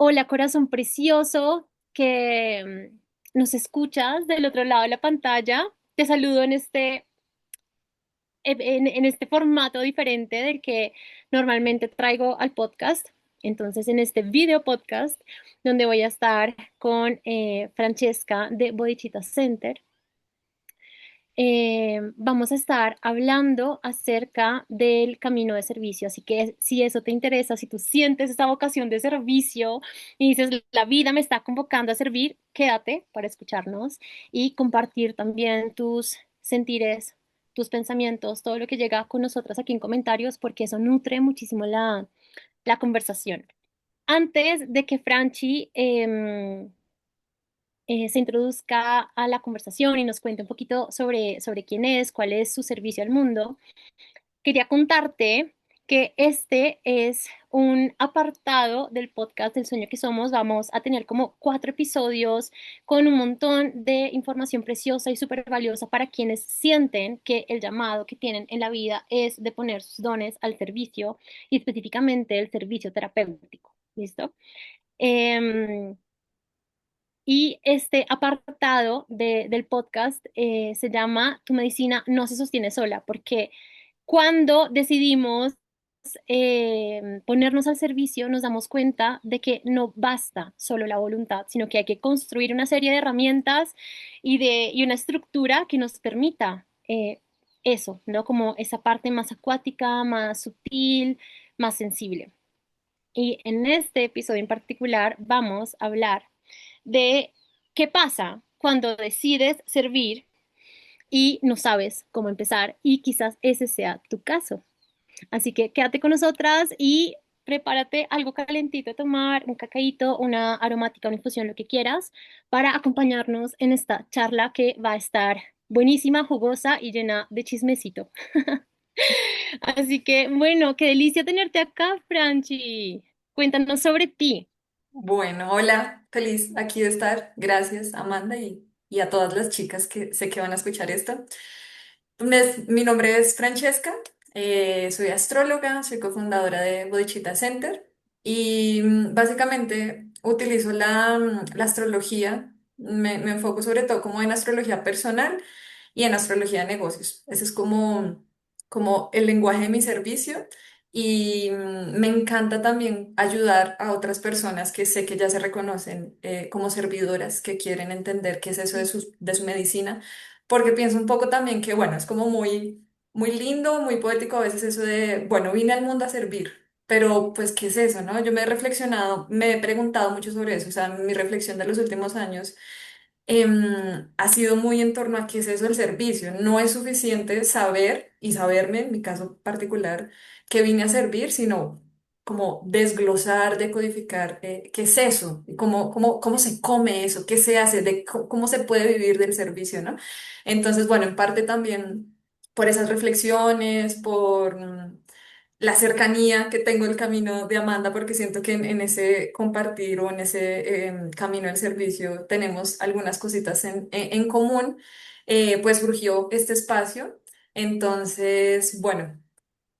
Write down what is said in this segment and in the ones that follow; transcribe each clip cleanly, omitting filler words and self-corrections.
Hola, corazón precioso que nos escuchas del otro lado de la pantalla. Te saludo en este formato diferente del que normalmente traigo al podcast. Entonces, en este video podcast, donde voy a estar con Francesca de Bodhicitta Center. Vamos a estar hablando acerca del camino de servicio. Así que si eso te interesa, si tú sientes esa vocación de servicio y dices, la vida me está convocando a servir, quédate para escucharnos y compartir también tus sentires, tus pensamientos, todo lo que llega con nosotras aquí en comentarios, porque eso nutre muchísimo la conversación. Antes de que Franchi se introduzca a la conversación y nos cuente un poquito sobre quién es, cuál es su servicio al mundo, quería contarte que este es un apartado del podcast del Sueño que Somos. Vamos a tener como 4 episodios con un montón de información preciosa y súper valiosa para quienes sienten que el llamado que tienen en la vida es de poner sus dones al servicio y específicamente el servicio terapéutico. ¿Listo? Em, y este apartado del podcast se llama Tu medicina no se sostiene sola, porque cuando decidimos ponernos al servicio, nos damos cuenta de que no basta solo la voluntad, sino que hay que construir una serie de herramientas y una estructura que nos permita eso, ¿no? Como esa parte más acuática, más sutil, más sensible. Y en este episodio en particular vamos a hablar de qué pasa cuando decides servir y no sabes cómo empezar y quizás ese sea tu caso. Así que quédate con nosotras y prepárate algo calentito a tomar, un cacaíto, una aromática, una infusión, lo que quieras, para acompañarnos en esta charla que va a estar buenísima, jugosa y llena de chismecito. Así que, bueno, qué delicia tenerte acá, Franchi. Cuéntanos sobre ti. Bueno, hola, feliz aquí de estar. Gracias, Amanda, y a todas las chicas que sé que van a escuchar esto. Mi nombre es Francesca, soy astróloga, soy cofundadora de Bodhicitta Center y básicamente utilizo la astrología, me enfoco sobre todo como en astrología personal y en astrología de negocios. Ese es como el lenguaje de mi servicio. Y me encanta también ayudar a otras personas que sé que ya se reconocen como servidoras, que quieren entender qué es eso de su medicina, porque pienso un poco también que, bueno, es como muy lindo, muy poético a veces eso de, bueno, vine al mundo a servir, pero pues, ¿qué es eso, no? Yo me he reflexionado, me he preguntado mucho sobre eso, o sea, mi reflexión de los últimos años ha sido muy en torno a qué es eso el servicio. No es suficiente saber y saberme, en mi caso particular, que vine a servir, sino como desglosar, decodificar qué es eso, y cómo se come eso, qué se hace, cómo se puede vivir del servicio, ¿no? Entonces, bueno, en parte también por esas reflexiones, por la cercanía que tengo el camino de Amanda, porque siento que en ese compartir o en ese camino del servicio tenemos algunas cositas en común, pues surgió este espacio. Entonces, bueno,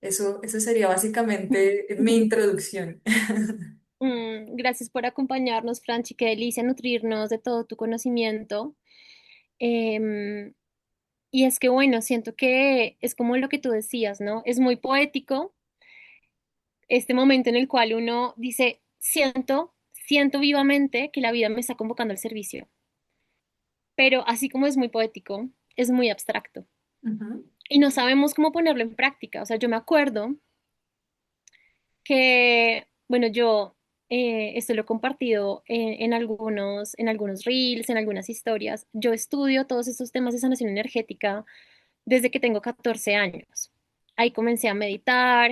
eso sería básicamente mi introducción. Gracias por acompañarnos, Franchi. Qué delicia nutrirnos de todo tu conocimiento. Em, y es que, bueno, siento que es como lo que tú decías, ¿no? Es muy poético este momento en el cual uno dice, siento vivamente que la vida me está convocando al servicio. Pero así como es muy poético, es muy abstracto. Ujú. Y no sabemos cómo ponerlo en práctica. O sea, yo me acuerdo que, bueno, yo esto lo he compartido en algunos reels, en algunas historias. Yo estudio todos estos temas de sanación energética desde que tengo 14 años. Ahí comencé a meditar,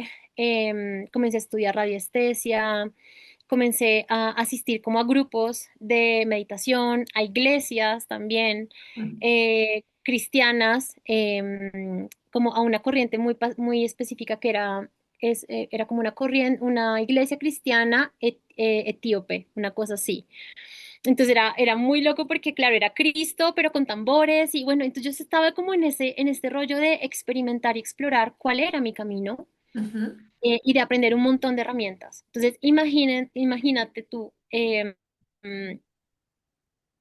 comencé a estudiar radiestesia, comencé a asistir como a grupos de meditación, a iglesias también, cristianas, como a una corriente muy específica que era como una corriente, una iglesia cristiana etíope, una cosa así. Entonces era muy loco porque, claro, era Cristo, pero con tambores y bueno, entonces yo estaba como en este rollo de experimentar y explorar cuál era mi camino. Ujú. y de aprender un montón de herramientas. Entonces, imagínate tú mm,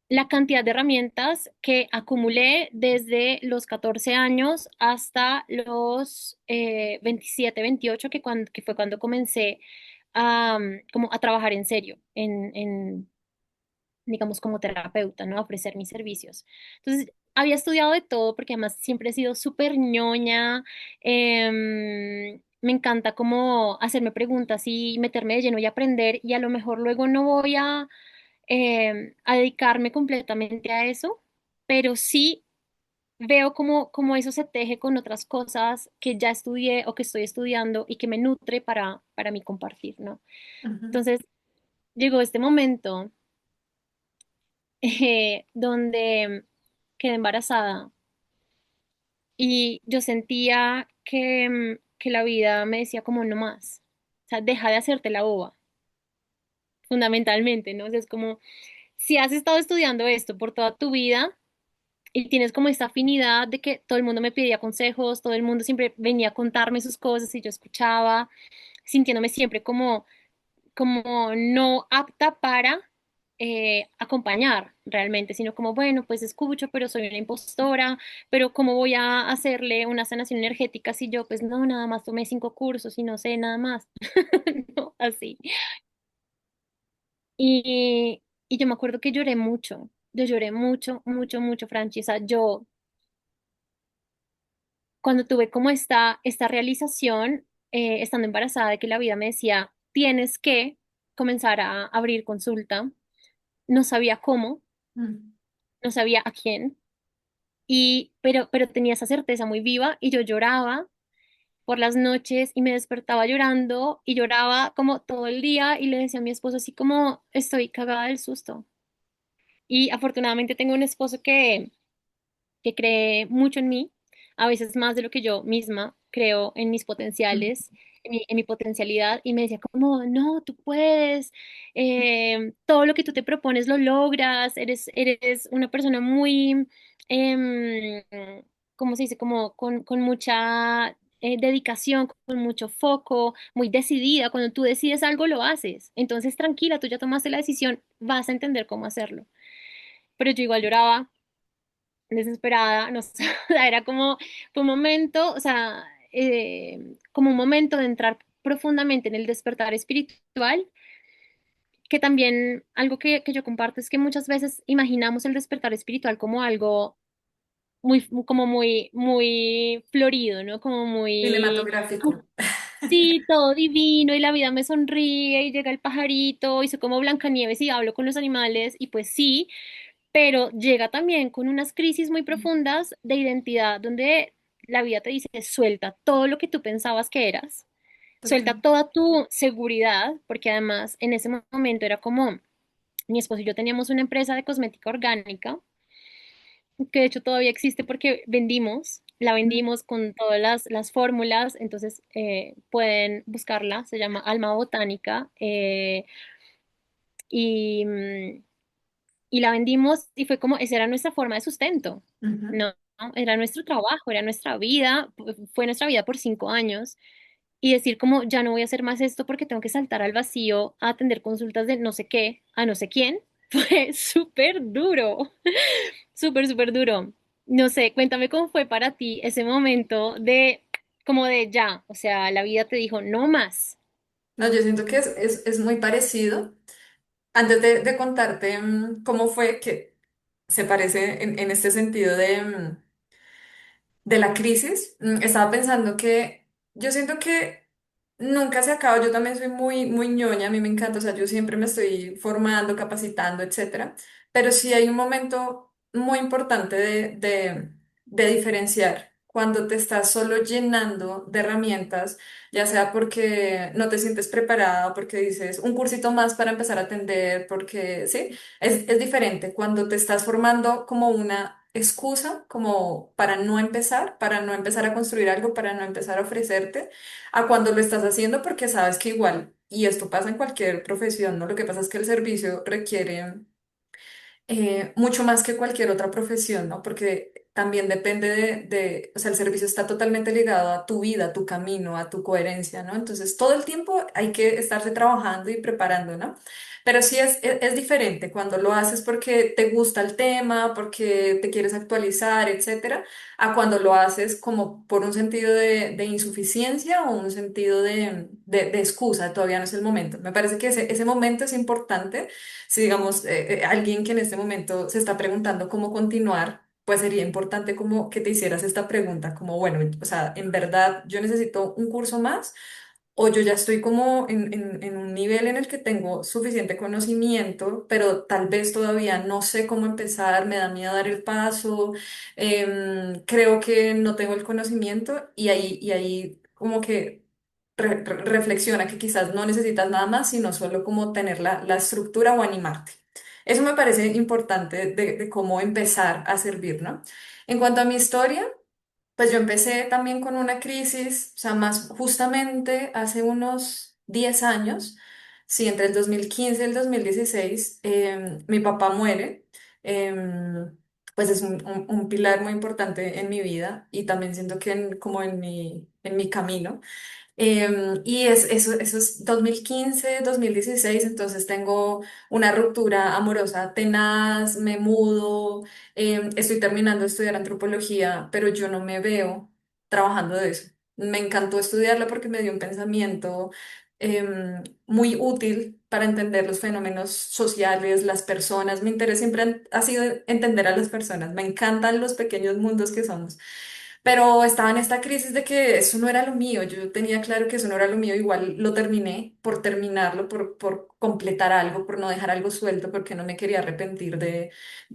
la cantidad de herramientas que acumulé desde los 14 años hasta los 27, 28, que fue cuando comencé como a trabajar en serio, digamos, como terapeuta, ¿no? A ofrecer mis servicios. Entonces, había estudiado de todo porque además siempre he sido súper ñoña. Me encanta como hacerme preguntas y meterme de lleno y aprender, y a lo mejor luego no voy a dedicarme completamente a eso, pero sí veo como eso se teje con otras cosas que ya estudié o que estoy estudiando y que me nutre para mi compartir, ¿no? Ujú, Entonces llegó este momento donde quedé embarazada y yo sentía que la vida me decía como no más, o sea, deja de hacerte la boba, fundamentalmente, ¿no? O sea, es como si has estado estudiando esto por toda tu vida y tienes como esta afinidad de que todo el mundo me pedía consejos, todo el mundo siempre venía a contarme sus cosas y yo escuchaba, sintiéndome siempre como no apta para acompañar realmente, sino como, bueno, pues escucho, pero soy una impostora, pero ¿cómo voy a hacerle una sanación energética si yo, pues no, nada más tomé 5 cursos y no sé nada más? No, así. Y yo me acuerdo que lloré mucho, yo lloré mucho, mucho, mucho, Franchi. O sea, yo cuando tuve como esta realización, estando embarazada, de que la vida me decía, tienes que comenzar a abrir consulta, no sabía cómo, mm, no sabía a quién, pero tenía esa certeza muy viva y yo lloraba por las noches y me despertaba llorando y lloraba como todo el día y le decía a mi esposo así como estoy cagada del susto. Y afortunadamente tengo un esposo que cree mucho en mí, a veces más de lo que yo misma creo en mis mm, potenciales, en mi potencialidad, y me decía como, no, tú puedes, todo lo que tú te propones lo logras, eres una persona muy, em, ¿cómo se dice? Como con mucha dedicación, con mucho foco, muy decidida. Cuando tú decides algo, lo haces. Entonces, tranquila, tú ya tomaste la decisión, vas a entender cómo hacerlo. Pero yo igual lloraba, desesperada, no sé, o sea, era como, fue un momento, o sea, como un momento de entrar profundamente en el despertar espiritual, que también algo que yo comparto es que muchas veces imaginamos el despertar espiritual como algo como muy florido, ¿no? Como muy, cinematográfico. sí, todo divino y la vida me sonríe y llega el pajarito y soy como Blancanieves y hablo con los animales y pues sí, pero llega también con unas crisis muy profundas de identidad donde la vida te dice, suelta todo lo que tú pensabas que eras, Total. suelta toda tu seguridad, porque además en ese momento era como, mi esposo y yo teníamos una empresa de cosmética orgánica, que de hecho todavía existe porque la vendimos con todas las fórmulas, entonces pueden buscarla, se llama Alma Botánica, y, y la vendimos y fue como, esa era nuestra forma de sustento, Ujú. ¿no? Era nuestro trabajo, era nuestra vida, fue nuestra vida por 5 años y decir como, ya no voy a hacer más esto porque tengo que saltar al vacío a atender consultas de no sé qué a no sé quién, fue súper duro, súper, súper duro. No sé, cuéntame cómo fue para ti ese momento de, como de ya, o sea, la vida te dijo, no más. No, yo siento que es muy parecido. Antes de contarte cómo fue que se parece en este sentido de la crisis, estaba pensando que yo siento que nunca se acaba. Yo también soy muy ñoña, a mí me encanta, o sea, yo siempre me estoy formando, capacitando, etcétera, pero sí hay un momento muy importante de diferenciar cuando te estás solo llenando de herramientas, ya sea porque no te sientes preparada, porque dices un cursito más para empezar a atender, porque sí. Es diferente cuando te estás formando como una excusa, como para no empezar a construir algo, para no empezar a ofrecerte, a cuando lo estás haciendo porque sabes que igual, y esto pasa en cualquier profesión, ¿no? Lo que pasa es que el servicio requiere mucho más que cualquier otra profesión, ¿no? Porque también depende o sea, el servicio está totalmente ligado a tu vida, a tu camino, a tu coherencia, ¿no? Entonces, todo el tiempo hay que estarse trabajando y preparando, ¿no? Pero sí es diferente cuando lo haces porque te gusta el tema, porque te quieres actualizar, etcétera, a cuando lo haces como por un sentido de insuficiencia o un sentido de excusa, todavía no es el momento. Me parece que ese momento es importante. Si digamos, alguien que en este momento se está preguntando cómo continuar, pues sería importante como que te hicieras esta pregunta, como, bueno, o sea, en verdad yo necesito un curso más o yo ya estoy como en un nivel en el que tengo suficiente conocimiento, pero tal vez todavía no sé cómo empezar, me da miedo dar el paso, creo que no tengo el conocimiento y ahí como que reflexiona que quizás no necesitas nada más, sino solo como tener la estructura o animarte. Eso me parece importante de cómo empezar a servir, ¿no? En cuanto a mi historia, pues yo empecé también con una crisis, o sea, más justamente hace unos 10 años, sí, entre el 2015 y el 2016, mi papá muere. Pues es un pilar muy importante en mi vida y también siento que como en mi camino. Y eso es 2015, 2016, entonces tengo una ruptura amorosa tenaz, me mudo, estoy terminando de estudiar antropología, pero yo no me veo trabajando de eso. Me encantó estudiarla porque me dio un pensamiento muy útil para entender los fenómenos sociales, las personas. Mi interés siempre ha sido entender a las personas. Me encantan los pequeños mundos que somos. Pero estaba en esta crisis de que eso no era lo mío. Yo tenía claro que eso no era lo mío. Igual lo terminé por terminarlo, por completar algo, por no dejar algo suelto, porque no me quería arrepentir de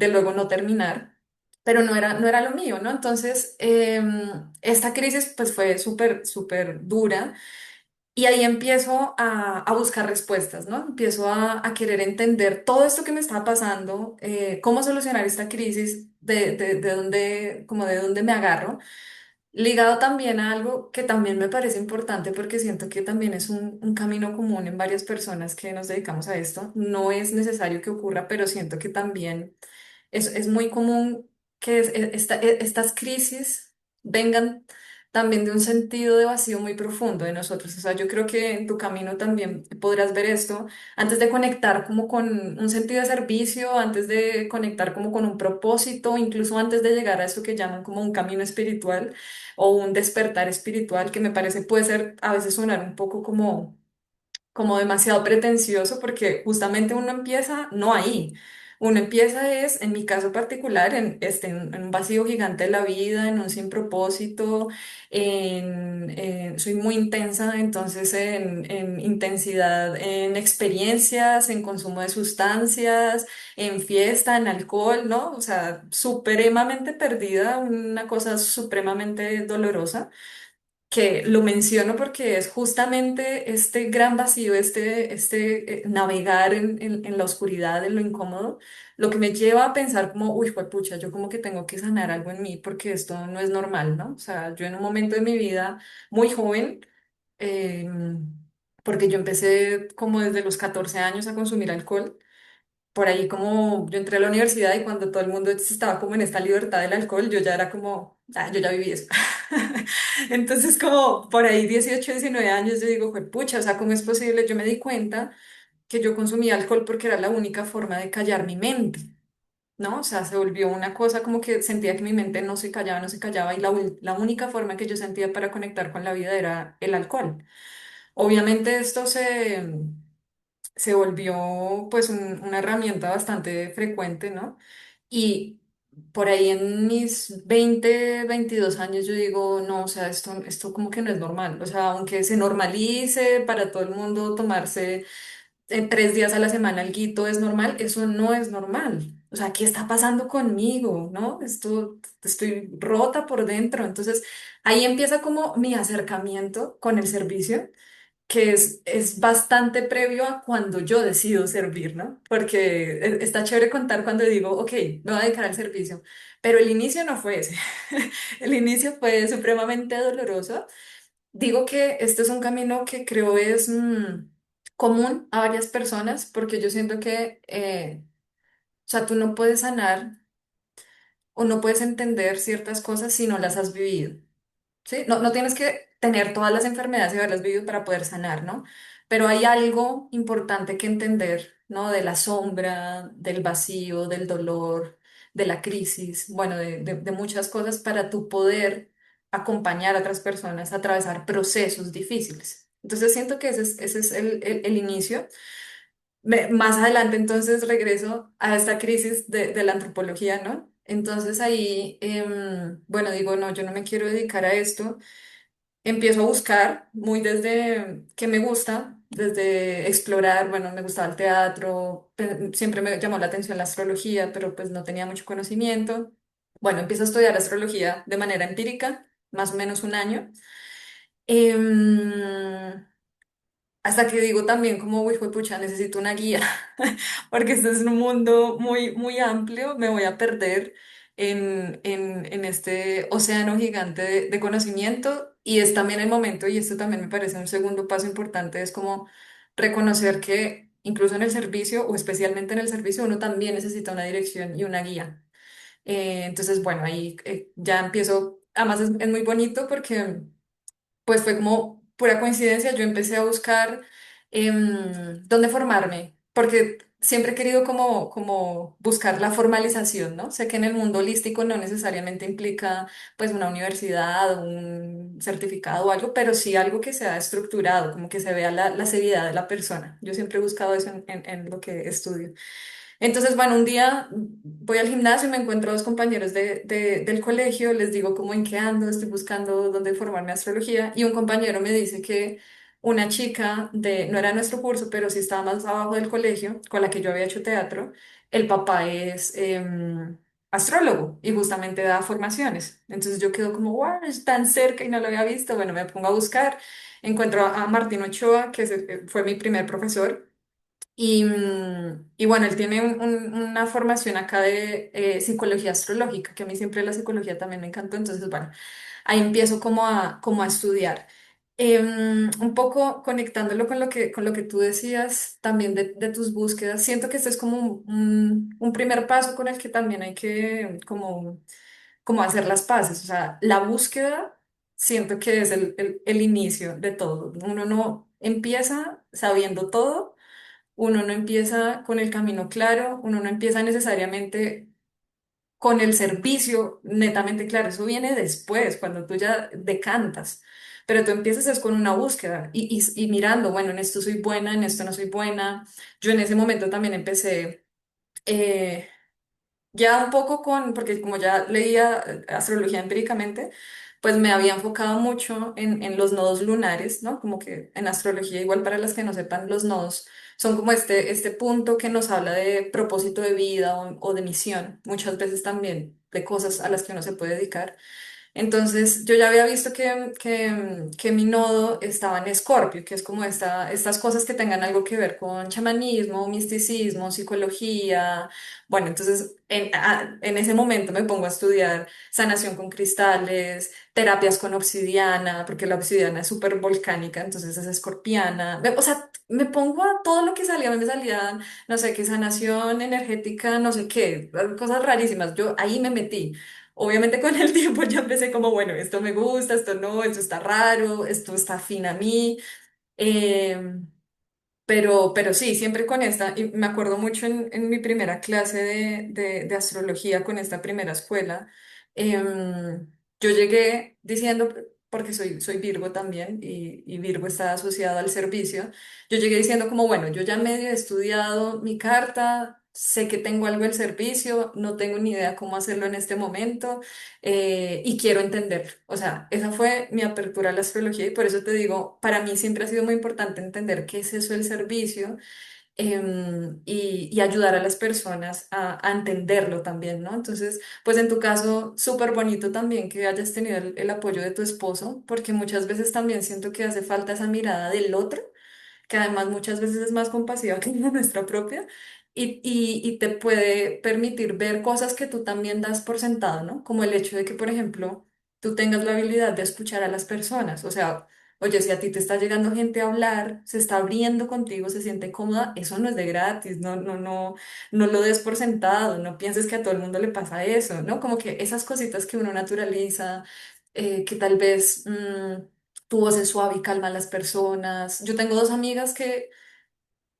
luego no terminar. Pero no era lo mío, ¿no? Entonces, esta crisis pues fue súper, súper dura. Y ahí empiezo a buscar respuestas, ¿no? Empiezo a querer entender todo esto que me estaba pasando, cómo solucionar esta crisis, de dónde, como de dónde me agarro. Ligado también a algo que también me parece importante porque siento que también es un camino común en varias personas que nos dedicamos a esto. No es necesario que ocurra, pero siento que también es muy común que estas crisis vengan también de un sentido de vacío muy profundo de nosotros. O sea, yo creo que en tu camino también podrás ver esto antes de conectar como con un sentido de servicio, antes de conectar como con un propósito, incluso antes de llegar a esto que llaman como un camino espiritual o un despertar espiritual, que me parece puede ser a veces sonar un poco como demasiado pretencioso porque justamente uno empieza no ahí. Uno empieza es, en mi caso particular, en un vacío gigante de la vida, en un sin propósito, soy muy intensa, entonces en intensidad, en experiencias, en consumo de sustancias, en fiesta, en alcohol, ¿no? O sea, supremamente perdida, una cosa supremamente dolorosa que lo menciono porque es justamente este gran vacío, este navegar en la oscuridad, en lo incómodo, lo que me lleva a pensar como, uy, pucha, yo como que tengo que sanar algo en mí porque esto no es normal, ¿no? O sea, yo en un momento de mi vida muy joven, eh, porque yo empecé como desde los 14 años a consumir alcohol, por ahí como yo entré a la universidad y cuando todo el mundo estaba como en esta libertad del alcohol, yo ya era como, ah, yo ya viví eso. Entonces como por ahí 18 19 años yo digo, pucha, o sea, ¿cómo es posible? Yo me di cuenta que yo consumía alcohol porque era la única forma de callar mi mente, ¿no? O sea, se volvió una cosa como que sentía que mi mente no se callaba, no se callaba y la única forma que yo sentía para conectar con la vida era el alcohol. Obviamente esto se volvió pues una herramienta bastante frecuente, ¿no? Y por ahí en mis 20 22 años yo digo, no, o sea, esto como que no es normal. O sea, aunque se normalice para todo el mundo tomarse 3 días a la semana alguito es normal, eso no es normal. O sea, ¿qué está pasando conmigo? ¿No? Estoy rota por dentro. Entonces, ahí empieza como mi acercamiento con el servicio que es bastante previo a cuando yo decido servir, ¿no? Porque está chévere contar cuando digo, ok, me voy a dedicar al servicio, pero el inicio no fue ese. El inicio fue supremamente doloroso. Digo que este es un camino que creo es común a varias personas porque yo siento que, o sea, tú no puedes sanar o no puedes entender ciertas cosas si no las has vivido. ¿Sí? No, no tienes que tener todas las enfermedades y haberlas vivido para poder sanar, ¿no? Pero hay algo importante que entender, ¿no? De la sombra, del vacío, del dolor, de la crisis, bueno, de muchas cosas para tu poder acompañar a otras personas a atravesar procesos difíciles. Entonces siento que ese es el inicio. Más adelante entonces regreso a esta crisis de la antropología, ¿no? Entonces ahí, bueno, digo, no, yo no me quiero dedicar a esto. Empiezo a buscar muy desde que me gusta, desde explorar, bueno, me gustaba el teatro, siempre me llamó la atención la astrología, pero pues no tenía mucho conocimiento. Bueno, empiezo a estudiar astrología de manera empírica, más o menos un año. Em, Hasta que digo también como, uy, pucha, necesito una guía, porque este es un mundo muy, muy amplio, me voy a perder en este océano gigante de conocimiento y es también el momento, y esto también me parece un segundo paso importante, es como reconocer que incluso en el servicio o especialmente en el servicio uno también necesita una dirección y una guía. Entonces, bueno, ahí ya empiezo, además es muy bonito porque pues fue como pura coincidencia, yo empecé a buscar dónde formarme, porque siempre he querido como buscar la formalización, ¿no? Sé que en el mundo holístico no necesariamente implica pues una universidad, un certificado o algo, pero sí algo que sea estructurado, como que se vea la seriedad de la persona. Yo siempre he buscado eso en lo que estudio. Entonces, bueno, un día voy al gimnasio y me encuentro a dos compañeros del colegio, les digo cómo en qué ando, estoy buscando dónde formarme astrología, y un compañero me dice que una chica no era nuestro curso, pero sí estaba más abajo del colegio, con la que yo había hecho teatro, el papá es astrólogo y justamente da formaciones. Entonces yo quedo como, wow, es tan cerca y no lo había visto. Bueno, me pongo a buscar, encuentro a Martín Ochoa, que fue mi primer profesor. Y bueno, él tiene una formación acá de psicología astrológica, que a mí siempre la psicología también me encantó, entonces bueno, ahí empiezo como a estudiar. Un poco conectándolo con lo que tú decías también de tus búsquedas, siento que este es como un primer paso con el que también hay que como hacer las paces, o sea, la búsqueda siento que es el inicio de todo. Uno no empieza sabiendo todo, uno no empieza con el camino claro, uno no empieza necesariamente con el servicio netamente claro, eso viene después, cuando tú ya decantas, pero tú empiezas es con una búsqueda y mirando, bueno, en esto soy buena, en esto no soy buena. Yo en ese momento también empecé ya un poco porque como ya leía astrología empíricamente, pues me había enfocado mucho en los nodos lunares, ¿no? Como que en astrología, igual para las que no sepan, los nodos son como este punto que nos habla de propósito de vida o de misión, muchas veces también de cosas a las que uno se puede dedicar. Entonces, yo ya había visto que mi nodo estaba en Escorpio, que es como estas cosas que tengan algo que ver con chamanismo, misticismo, psicología. Bueno, entonces en ese momento me pongo a estudiar sanación con cristales, terapias con obsidiana, porque la obsidiana es súper volcánica, entonces es escorpiana. O sea, me pongo a todo lo que salía, a mí me salía, no sé qué, sanación energética, no sé qué, cosas rarísimas. Yo ahí me metí. Obviamente con el tiempo ya empecé como, bueno, esto me gusta, esto no, esto está raro, esto está afín a mí. em, pero sí, siempre con esta, y me acuerdo mucho en mi primera clase de astrología con esta primera escuela, yo llegué diciendo, porque soy Virgo también, y Virgo está asociado al servicio, yo llegué diciendo como, bueno, yo ya medio he estudiado mi carta, sé que tengo algo del servicio, no tengo ni idea cómo hacerlo en este momento, y quiero entender. O sea, esa fue mi apertura a la astrología y por eso te digo, para mí siempre ha sido muy importante entender qué es eso el servicio, y ayudar a las personas a entenderlo también, ¿no? Entonces, pues en tu caso, súper bonito también que hayas tenido el apoyo de tu esposo, porque muchas veces también siento que hace falta esa mirada del otro, que además muchas veces es más compasiva que la nuestra propia, y te puede permitir ver cosas que tú también das por sentado, ¿no? Como el hecho de que, por ejemplo, tú tengas la habilidad de escuchar a las personas, o sea, Oye, si a ti te está llegando gente a hablar, se está abriendo contigo, se siente cómoda, eso no es de gratis, no lo des por sentado, no pienses que a todo el mundo le pasa eso, ¿no? Como que esas cositas que uno naturaliza, que tal vez tu voz es suave y calma a las personas. Yo tengo dos amigas que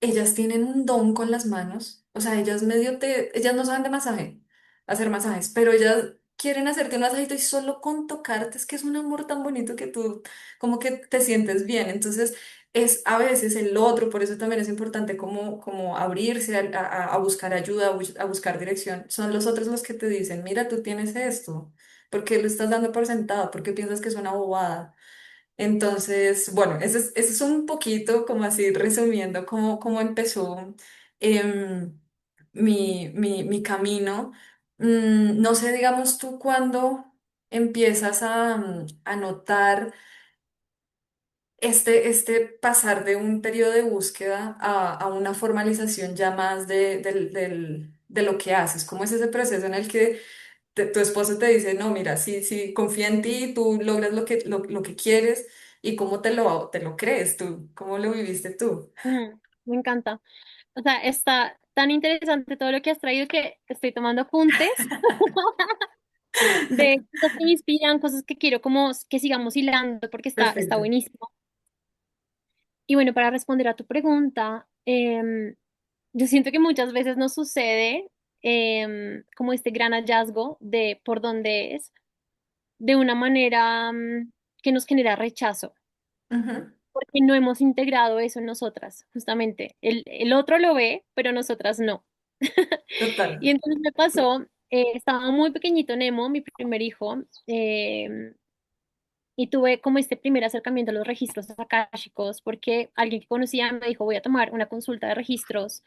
ellas tienen un don con las manos, o sea, ellas no saben de masaje, hacer masajes, pero ellas quieren hacerte un masajito y solo con tocarte es que es un amor tan bonito que tú como que te sientes bien. Entonces, es a veces el otro, por eso también es importante como abrirse a buscar ayuda, a buscar dirección. Son los otros los que te dicen, mira, tú tienes esto, ¿por qué lo estás dando por sentado? ¿Por qué piensas que es una bobada? Entonces, bueno, ese es un poquito como así resumiendo cómo empezó em, mi camino. No sé, digamos tú cuándo empiezas a notar este pasar de un periodo de búsqueda a una formalización ya más de lo que haces. ¿Cómo es ese proceso en el que tu esposo te dice, no, mira, sí, sí, confía en ti, tú logras lo que quieres y cómo te lo crees tú, cómo lo viviste tú? Me encanta. O sea, está tan interesante todo lo que has traído que estoy tomando apuntes de cosas que me inspiran, cosas que quiero como que sigamos hilando porque está Perfecto. buenísimo. Y bueno, para responder a tu pregunta, yo siento que muchas veces nos sucede como este gran hallazgo de por dónde es, de una manera que nos genera rechazo, Ujú. porque no hemos integrado eso en nosotras, justamente. El otro lo ve, pero nosotras no. Y Total. entonces me pasó, estaba muy pequeñito Nemo, mi primer hijo, em, y tuve como este primer acercamiento a los registros akáshicos, porque alguien que conocía me dijo, voy a tomar una consulta de registros,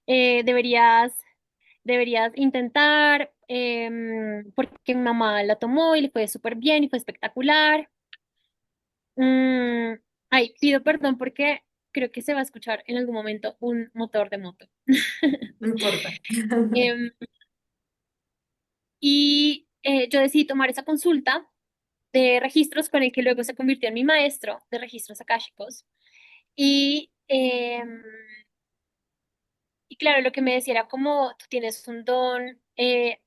deberías intentar, porque mi mamá la tomó y le fue súper bien y fue espectacular. Mm, ay, pido perdón porque creo que se va a escuchar en algún momento un motor de moto. No importa. Em, y yo decidí tomar esa consulta de registros con el que luego se convirtió en mi maestro de registros akáshicos. Y, y claro, lo que me decía era como tú tienes un don de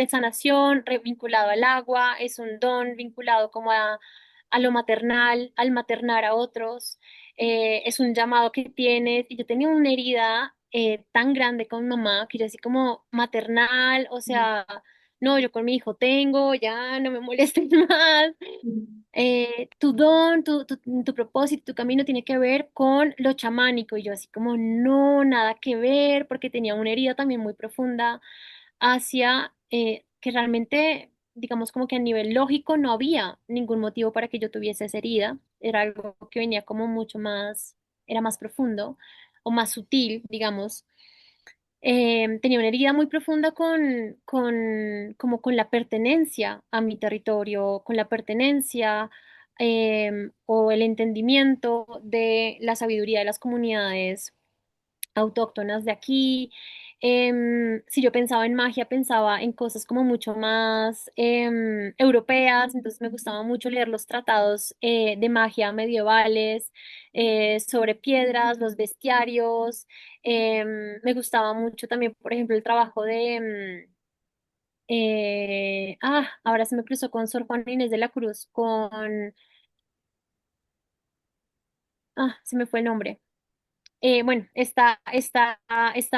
sanación vinculado al agua, es un don vinculado como a lo maternal, al maternar a otros, es un llamado que tienes. Y yo tenía una herida tan grande con mi mamá que yo así como maternal, o sea, no, yo con mi hijo tengo, ya no me molesten más. Tu don, tu propósito, tu camino tiene que ver con lo chamánico. Y yo así como, no, nada que ver, porque tenía una herida también muy profunda hacia que realmente, digamos como que a nivel lógico no había ningún motivo para que yo tuviese esa herida. Era algo que venía como mucho más, era más profundo o más sutil, digamos. Tenía una herida muy profunda como con la pertenencia a mi territorio, con la pertenencia o el entendimiento de la sabiduría de las comunidades autóctonas de aquí. Si yo pensaba en magia, pensaba en cosas como mucho más europeas, entonces me gustaba mucho leer los tratados de magia medievales sobre piedras, los bestiarios. Me gustaba mucho también, por ejemplo, el trabajo de... ahora se me cruzó con Sor Juana Inés de la Cruz, se me fue el nombre. Bueno, esta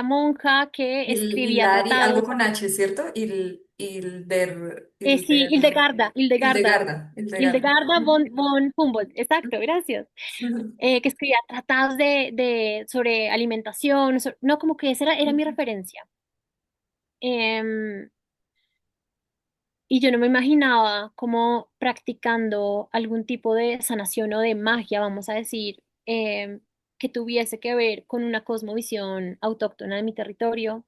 monja que escribía Algo tratados, con H, ¿cierto? sí, Hildegarda. Hildegarda von Humboldt, exacto, gracias, que escribía tratados sobre alimentación, no, como que esa era mi referencia. Em, y yo no me imaginaba como practicando algún tipo de sanación o de magia, vamos a decir, que tuviese que ver con una cosmovisión autóctona de mi territorio.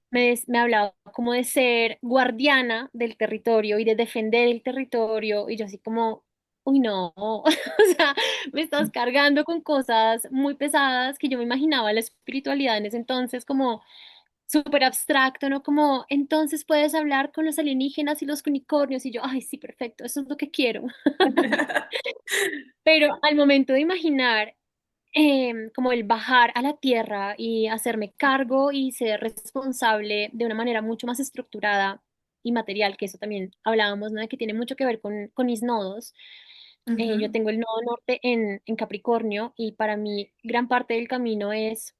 Me hablaba como de ser guardiana del territorio y de defender el territorio, y yo así como, uy, no, o sea, me estás cargando con cosas muy pesadas que yo me imaginaba la espiritualidad en ese entonces como súper abstracto, ¿no? Como, entonces puedes hablar con los alienígenas y los unicornios, y yo, ay, sí, perfecto, eso es lo que quiero. Pero al momento de imaginar como el bajar a la tierra y hacerme cargo y ser responsable de una manera mucho más estructurada y material, que eso también hablábamos, ¿no? De que tiene mucho que ver con mis nodos. Yo Ujú, tengo el nodo norte en Capricornio y para mí gran parte del camino es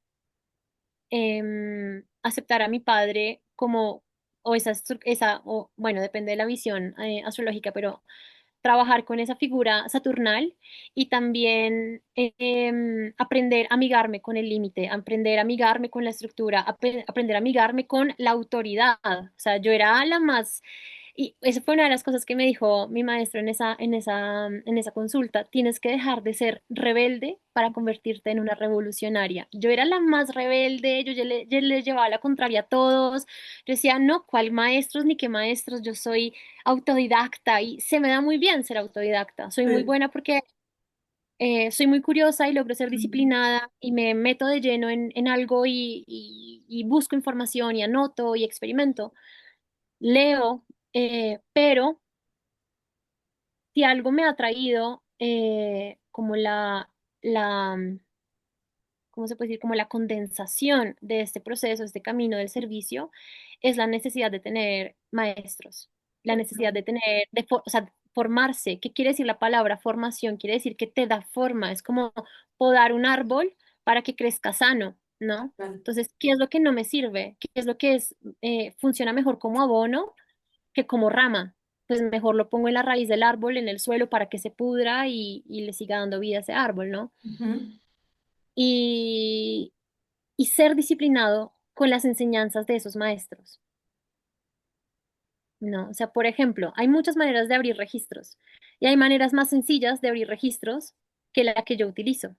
aceptar a mi padre como, o o bueno, depende de la visión astrológica, pero trabajar con esa figura saturnal y también aprender a amigarme con el límite, aprender a amigarme con la estructura, aprender a amigarme con la autoridad. O sea, yo era la más... Y eso fue una de las cosas que me dijo mi maestro en esa consulta. Tienes que dejar de ser rebelde para convertirte en una revolucionaria. Yo era la más rebelde, yo le llevaba la contraria a todos. Yo decía, no, ¿cuál maestros ni qué maestros? Yo soy autodidacta y se me da muy bien ser autodidacta. Soy muy sí, buena porque soy muy curiosa y logro ser ujú, disciplinada y me meto de lleno en algo y busco información y anoto y experimento. Leo, pero si algo me ha traído como la, ¿cómo se puede decir? Como la condensación de este proceso, este camino del servicio, es la necesidad de tener maestros, la necesidad total, de tener, o sea, formarse. ¿Qué quiere decir la palabra formación? Quiere decir que te da forma, es como podar un árbol para que crezca sano, ¿no? total. Entonces, ¿qué es lo que no me sirve? ¿Qué es lo que funciona mejor como abono que como rama? Pues mejor lo pongo en la raíz del árbol, en el suelo, para que se pudra y le siga dando vida a ese árbol, ¿no? Ujú, Y, y ser disciplinado con las enseñanzas de esos maestros, ¿no? O sea, por ejemplo, hay muchas maneras de abrir registros y hay maneras más sencillas de abrir registros que la que yo utilizo.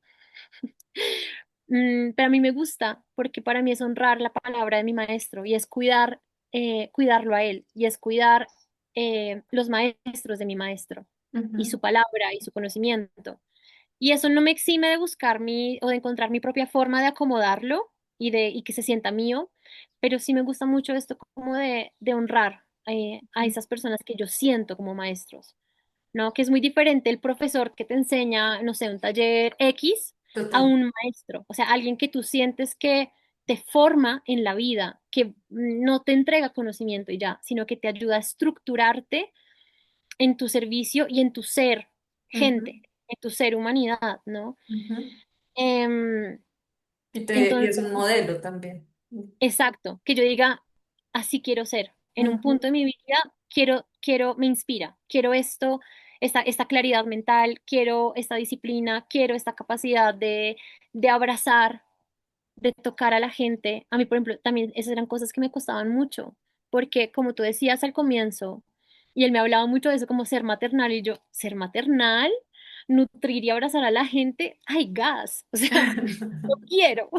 Pero a mí me gusta porque para mí es honrar la palabra de mi maestro y es cuidarlo a él y es cuidar los maestros de mi maestro y ujú, su palabra y su conocimiento. Y eso no me exime de buscar o de encontrar mi propia forma de acomodarlo y que se sienta mío, pero sí me gusta mucho esto como de honrar a esas personas que yo siento como maestros, ¿no? Que es muy diferente el profesor que te enseña, no sé, un taller X a total. un maestro, o sea, alguien que tú sientes que te forma en la vida, que no te entrega conocimiento y ya, sino que te ayuda a estructurarte en tu servicio y en tu ser gente, Ujú, en tu ser humanidad, ¿no? ujú. Em, Y es entonces, un modelo también. exacto, que yo diga, así quiero ser. En un Ujú, punto de mi vida me inspira, quiero esta claridad mental, quiero esta disciplina, quiero esta capacidad de abrazar, de tocar a la gente. A mí, por ejemplo, también esas eran cosas que me costaban mucho, porque como tú decías al comienzo, y él me hablaba mucho de eso como ser maternal, y yo, ser maternal, nutrir y abrazar a la gente, ay, gas, o sea, no quiero.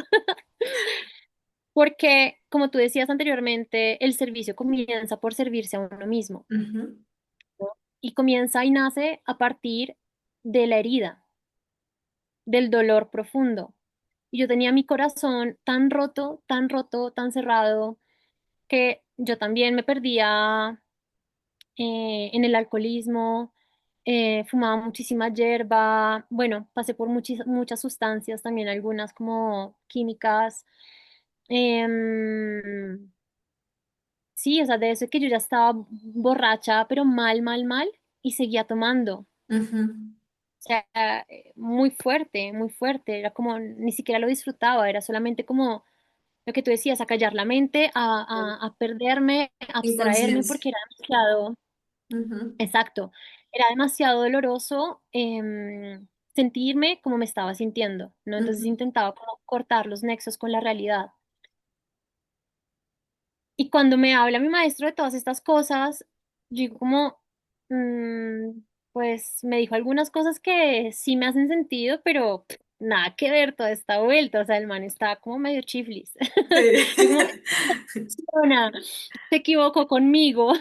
Porque, como tú decías anteriormente, el servicio comienza por servirse a uno mismo, Ujú, ¿no? Y comienza y nace a partir de la herida, del dolor profundo. Y yo tenía mi corazón tan roto, tan cerrado, que yo también me perdía en el alcoholismo, fumaba muchísima hierba, bueno, pasé por muchas sustancias, también algunas como químicas. Em, Sí, o sea, de eso que yo ya estaba borracha, pero mal, mal, mal, y seguía tomando. ujú, O sea, muy fuerte. Era como, ni siquiera lo disfrutaba, era solamente como lo que tú decías, a callar la mente, a perderme, a abstraerme, inconsciencia. porque era demasiado, Ujú, exacto, era demasiado doloroso sentirme como me estaba sintiendo, ¿no? Entonces ujú. intentaba como cortar los nexos con la realidad. Y cuando me habla mi maestro de todas estas cosas, yo digo como, mm, pues me dijo algunas cosas que sí me hacen sentido, pero nada que ver toda esta vuelta. O sea, el man está como medio chiflis. Sí. Yo como, "Ona, se equivocó conmigo",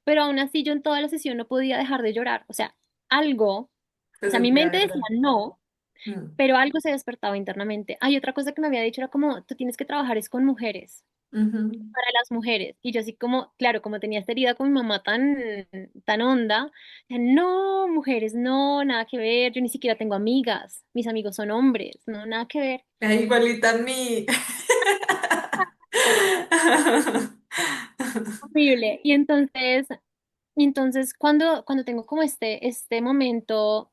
pero aún así yo en toda la sesión no podía dejar de llorar. O sea, algo, o Te sea, mi sentía mente decía verdad. no, Mm, pero algo se despertaba internamente. Hay otra cosa que me había dicho, era como, tú tienes que trabajar es con mujeres. Ujú. para las mujeres. Y yo así como, claro, como tenía esta herida con mi mamá tan honda, no, mujeres, no, nada que ver, yo ni siquiera tengo amigas, mis amigos son hombres, no, nada que ver. Es igualita a mí. Horrible. Y entonces cuando tengo como este momento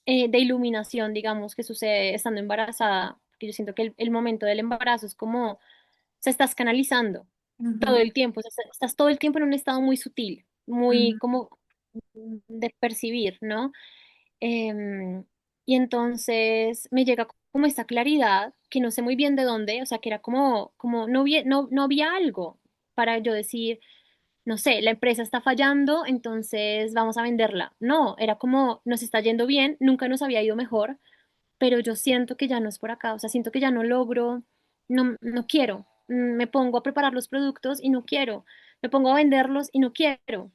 de iluminación, digamos, que sucede estando embarazada, que yo siento que el momento del embarazo es como se estás canalizando todo Ujú, el tiempo, o sea, estás todo el tiempo en un estado muy sutil, muy ujú, como de percibir, ¿no? Em, y entonces me llega como esta claridad que no sé muy bien de dónde, o sea, que era como no había algo para yo decir, no sé, la empresa está fallando, entonces vamos a venderla. No, era como nos está yendo bien, nunca nos había ido mejor, pero yo siento que ya no es por acá, o sea, siento que ya no logro, no quiero. Me pongo a preparar los productos y no quiero, me pongo a venderlos y no quiero.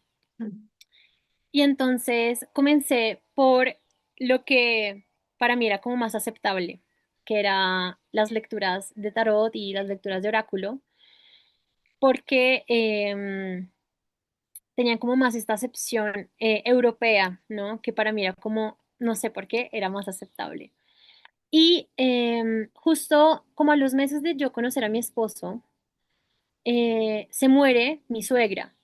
Y entonces comencé por lo que para mí era como más aceptable, que era las lecturas de tarot y las lecturas de oráculo, porque tenían como más esta acepción europea, ¿no? Que para mí era como, no sé por qué, era más aceptable. Y justo como a los meses de yo conocer a mi esposo, se muere mi suegra.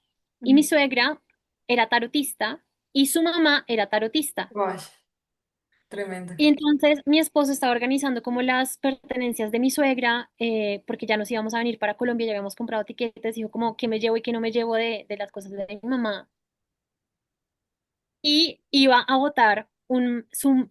Y mi ujú. suegra era tarotista y su mamá era tarotista. Guay, tremendo. Y entonces mi esposo estaba organizando como las pertenencias de mi suegra, porque ya nos íbamos a venir para Colombia, ya habíamos comprado tiquetes, dijo como qué me llevo y qué no me llevo de las cosas de mi mamá. Y iba a botar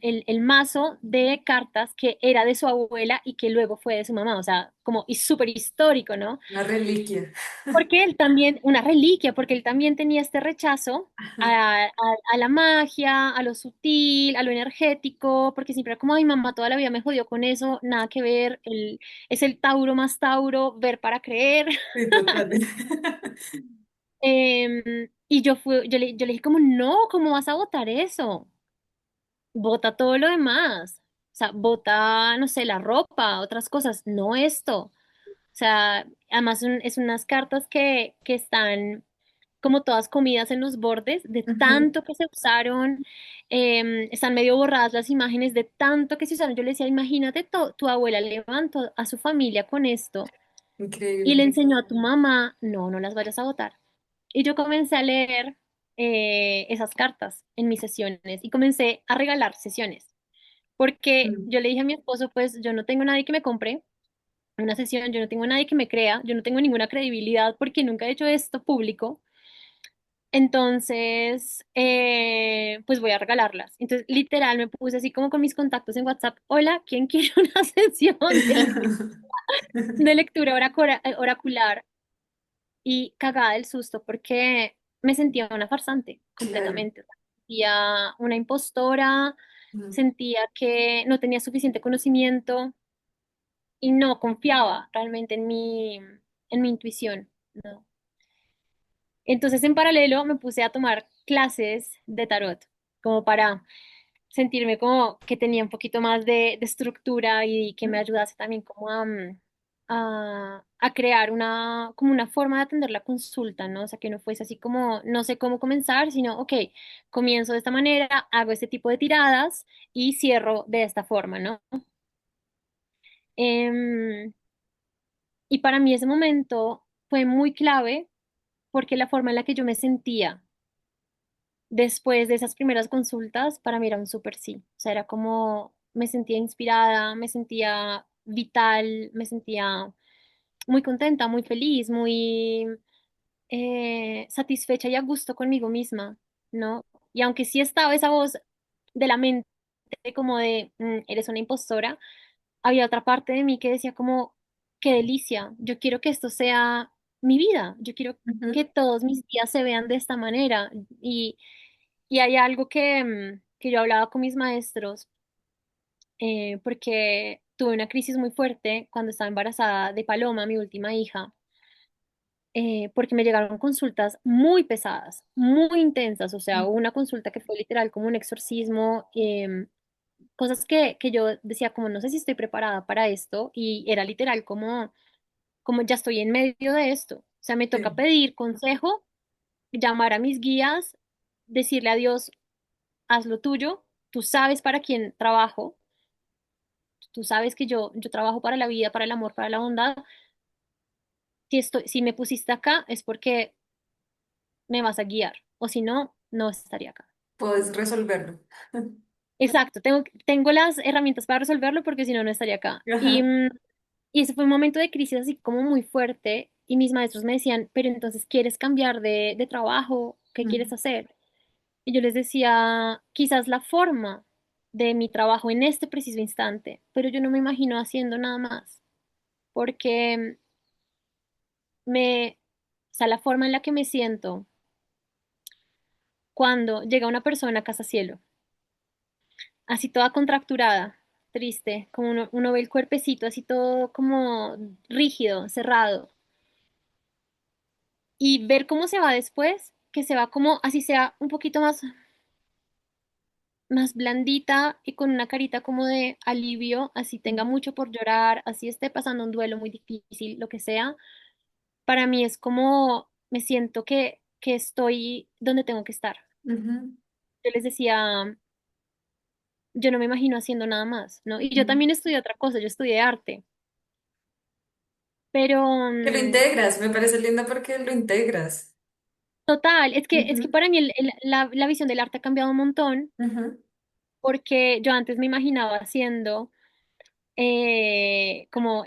el mazo de cartas que era de su abuela y que luego fue de su mamá, o sea, como y súper histórico, ¿no? Una reliquia. Porque él también, una reliquia, porque él también tenía este rechazo a la magia, a lo sutil, a lo energético, porque siempre era como, ay, mamá toda la vida me jodió con eso, nada que ver, es el Tauro más Tauro, ver para creer. Sí, total. Y yo le dije como, no, ¿cómo vas a votar eso? Vota todo lo demás. O sea, vota, no sé, la ropa, otras cosas, no esto. O sea, además es unas cartas que están como todas comidas en los bordes, de Ujú. tanto que se usaron, están medio borradas las imágenes, de tanto que se usaron. Yo le decía, imagínate, tu abuela levantó a su familia con esto y le Increíble. enseñó a tu mamá, no, no las vayas a votar. Y yo comencé a leer esas cartas en mis sesiones y comencé a regalar sesiones, porque Mm. yo le dije a mi esposo, pues yo no tengo nadie que me compre una sesión, yo no tengo nadie que me crea, yo no tengo ninguna credibilidad porque nunca he hecho esto público, entonces, pues voy a regalarlas. Entonces, literal, me puse así como con mis contactos en WhatsApp, hola, ¿quién quiere una sesión de lectura oracular? Y cagada del susto porque me sentía una farsante Claro. completamente. O sea, sentía una impostora, Mm. sentía que no tenía suficiente conocimiento y no confiaba realmente en mi intuición, ¿no? Entonces, en paralelo, me puse a tomar clases de tarot, como para sentirme como que tenía un poquito más de estructura y que me ayudase también como a crear como una forma de atender la consulta, ¿no? O sea, que no fuese así como, no sé cómo comenzar, sino, ok, comienzo de esta manera, hago este tipo de tiradas y cierro de esta forma, ¿no? Em, y para mí ese momento fue muy clave porque la forma en la que yo me sentía después de esas primeras consultas, para mí era un súper sí. O sea, era como me sentía inspirada, me sentía vital, me sentía muy contenta, muy feliz, muy satisfecha y a gusto conmigo misma, ¿no? Y aunque sí estaba esa voz de la mente como de, eres una impostora", había otra parte de mí que decía como, qué delicia, yo quiero que esto sea mi vida, yo quiero Ujú. que todos mis días se vean de esta manera. Y hay algo que yo hablaba con mis maestros, porque tuve una crisis muy fuerte cuando estaba embarazada de Paloma, mi última hija, porque me llegaron consultas muy pesadas, muy intensas, o sea, hubo una consulta que fue literal como un exorcismo, cosas que yo decía como no sé si estoy preparada para esto y era literal como como ya estoy en medio de esto. O sea, me toca Sí. pedir consejo, llamar a mis guías, decirle a Dios, haz lo tuyo, tú sabes para quién trabajo, tú sabes que yo trabajo para la vida, para el amor, para la bondad. Si me pusiste acá es porque me vas a guiar, o si no, no estaría acá. Puedes resolverlo. Exacto, tengo las herramientas para resolverlo porque si no, no estaría acá. Ajá. Y ese fue un momento de crisis así como muy fuerte y mis maestros me decían, pero entonces, ¿quieres cambiar de trabajo? ¿Qué quieres Ujú, hacer? Y yo les decía, quizás la forma de mi trabajo en este preciso instante, pero yo no me imagino haciendo nada más, porque o sea, la forma en la que me siento cuando llega una persona a Casa Cielo, así toda contracturada, triste, como uno ve el cuerpecito así todo como rígido, cerrado, y ver cómo se va después, que se va como así sea un poquito más blandita y con una carita como de alivio, así tenga mucho por llorar, así esté pasando un duelo muy difícil, lo que sea, para mí es como me siento que estoy donde tengo que estar. ujú, Yo les decía, yo no me imagino haciendo nada más, ¿no? Y yo ujú. también estudié otra cosa, yo estudié arte, pero Que lo integras, me parece lindo porque lo integras. total, es que Ujú, para mí la visión del arte ha cambiado un montón, ujú, porque yo antes me imaginaba haciendo como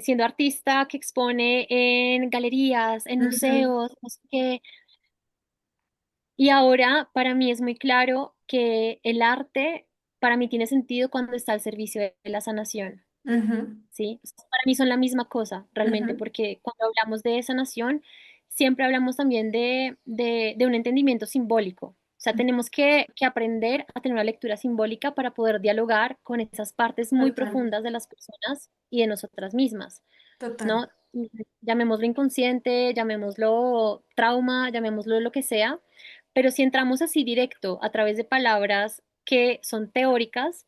siendo artista que expone en galerías, en ujú, museos, no sé qué. Y ahora para mí es muy claro que el arte para mí tiene sentido cuando está al servicio de la sanación, ujú, ¿sí? Para mí son la misma cosa, realmente, ujú, porque cuando hablamos de sanación, siempre hablamos también de un entendimiento simbólico. O sea, ujú. tenemos que aprender a tener una lectura simbólica para poder dialogar con esas partes muy Total, profundas de las personas y de nosotras mismas. total. ¿No? Llamémoslo inconsciente, llamémoslo trauma, llamémoslo lo que sea, pero si entramos así directo a través de palabras que son teóricas,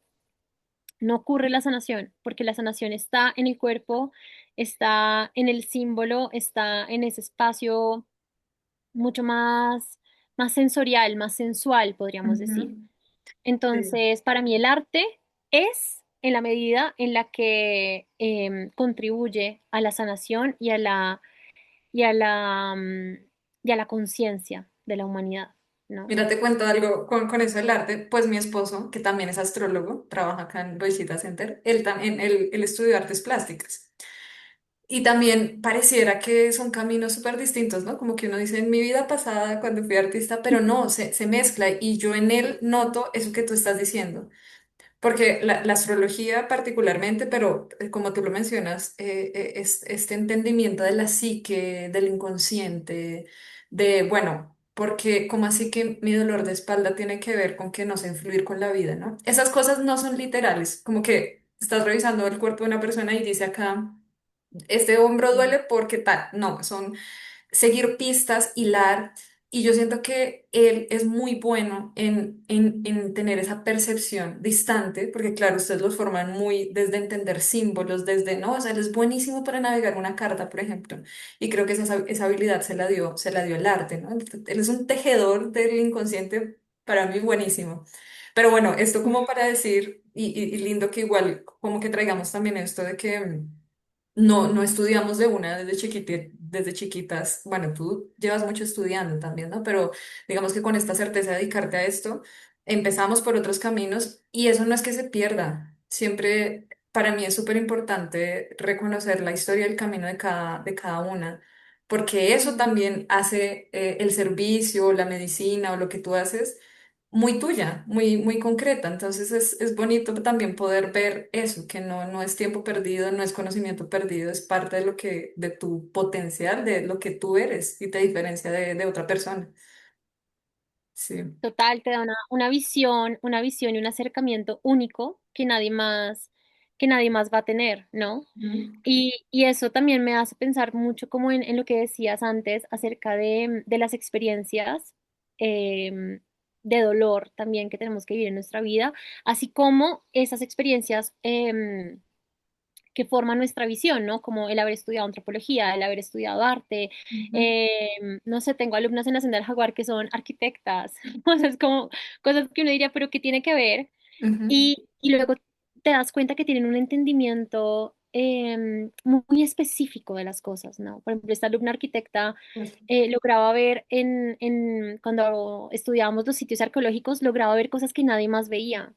no ocurre la sanación, porque la sanación está en el cuerpo, está en el símbolo, está en ese espacio mucho más sensorial, más sensual, podríamos decir. Ujú, sí. Entonces, para mí el arte es en la medida en la que contribuye a la sanación y a la, mm, y a la conciencia de la humanidad, ¿no? Mira, te cuento algo con eso del arte. Pues mi esposo, que también es astrólogo, trabaja acá en Boisita Center, él también, él estudió artes plásticas. Y también pareciera que son caminos súper distintos, ¿no? Como que uno dice, en mi vida pasada, cuando fui artista, pero no, se mezcla y yo en él noto eso que tú estás diciendo. Porque la astrología particularmente, pero como tú lo mencionas, es este entendimiento de la psique, del inconsciente, de, bueno, porque como así que mi dolor de espalda tiene que ver con que no sé influir con la vida, ¿no? Esas cosas no son literales, como que estás revisando el cuerpo de una persona y dice acá, este hombro duele porque tal, no, son seguir pistas, hilar, y yo siento que él es muy bueno en tener esa percepción distante, porque claro, ustedes los forman muy desde entender símbolos, desde, no, o sea, él es buenísimo para navegar una carta, por ejemplo, y creo que esa habilidad se la dio el arte, ¿no? Él es un tejedor del inconsciente para mí buenísimo. Pero bueno, esto como para decir, y lindo que igual como que traigamos también esto de que no estudiamos de una desde chiquitas. Bueno, tú llevas mucho estudiando también, ¿no? Pero digamos que con esta certeza de dedicarte a esto, empezamos por otros caminos y eso no es que se pierda. Siempre para mí es súper importante reconocer la historia y el camino de cada una, porque eso Mm. también hace el servicio, la medicina o lo que tú haces muy tuya, muy concreta. Entonces es bonito también poder ver eso, que no es tiempo perdido, no es conocimiento perdido, es parte de lo de tu potencial, de lo que tú eres y te diferencia de otra persona. Sí. Total, te da una visión y un acercamiento único que nadie más va a tener, ¿no? Ujú, Y eso también me hace pensar mucho como en lo que decías antes acerca de las experiencias em, de dolor también que tenemos que vivir en nuestra vida, así como esas experiencias que forman nuestra visión, ¿no? Como el haber estudiado antropología, el haber estudiado arte. Ujú, No sé, tengo alumnas en la Senda del Jaguar que son arquitectas, o sea, es como cosas que uno diría, pero ¿qué tiene que ver? ujú, Y luego te das cuenta que tienen un entendimiento muy específico de las cosas, ¿no? Por ejemplo, esta alumna arquitecta lograba ver cuando estudiábamos los sitios arqueológicos, lograba ver cosas que nadie más veía.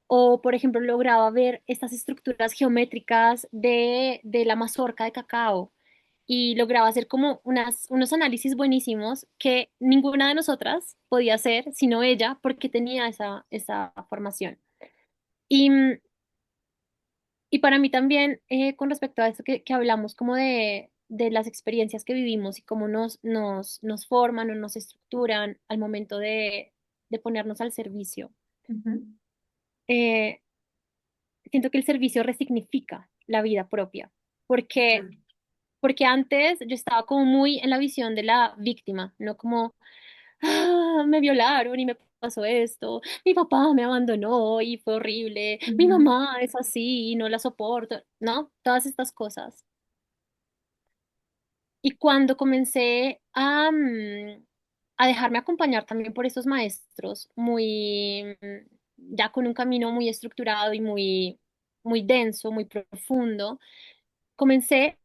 O, por ejemplo, lograba ver estas estructuras geométricas de la mazorca de cacao y lograba hacer como unos análisis buenísimos que ninguna de nosotras podía hacer, sino ella, porque tenía esa formación. Y, y para mí también, con respecto a eso que hablamos como de las experiencias que vivimos y cómo nos forman o nos estructuran al momento de ponernos al servicio, ujú, eh, siento que el servicio resignifica la vida propia, porque, ujú, porque antes yo estaba como muy en la visión de la víctima, no como, ah, me violaron y me pasó esto, mi papá me abandonó y fue horrible, mi ujú, mamá es así y no la soporto, ¿no? Todas estas cosas. Y cuando comencé a dejarme acompañar también por esos maestros, ya con un camino muy estructurado y muy denso, muy profundo, comencé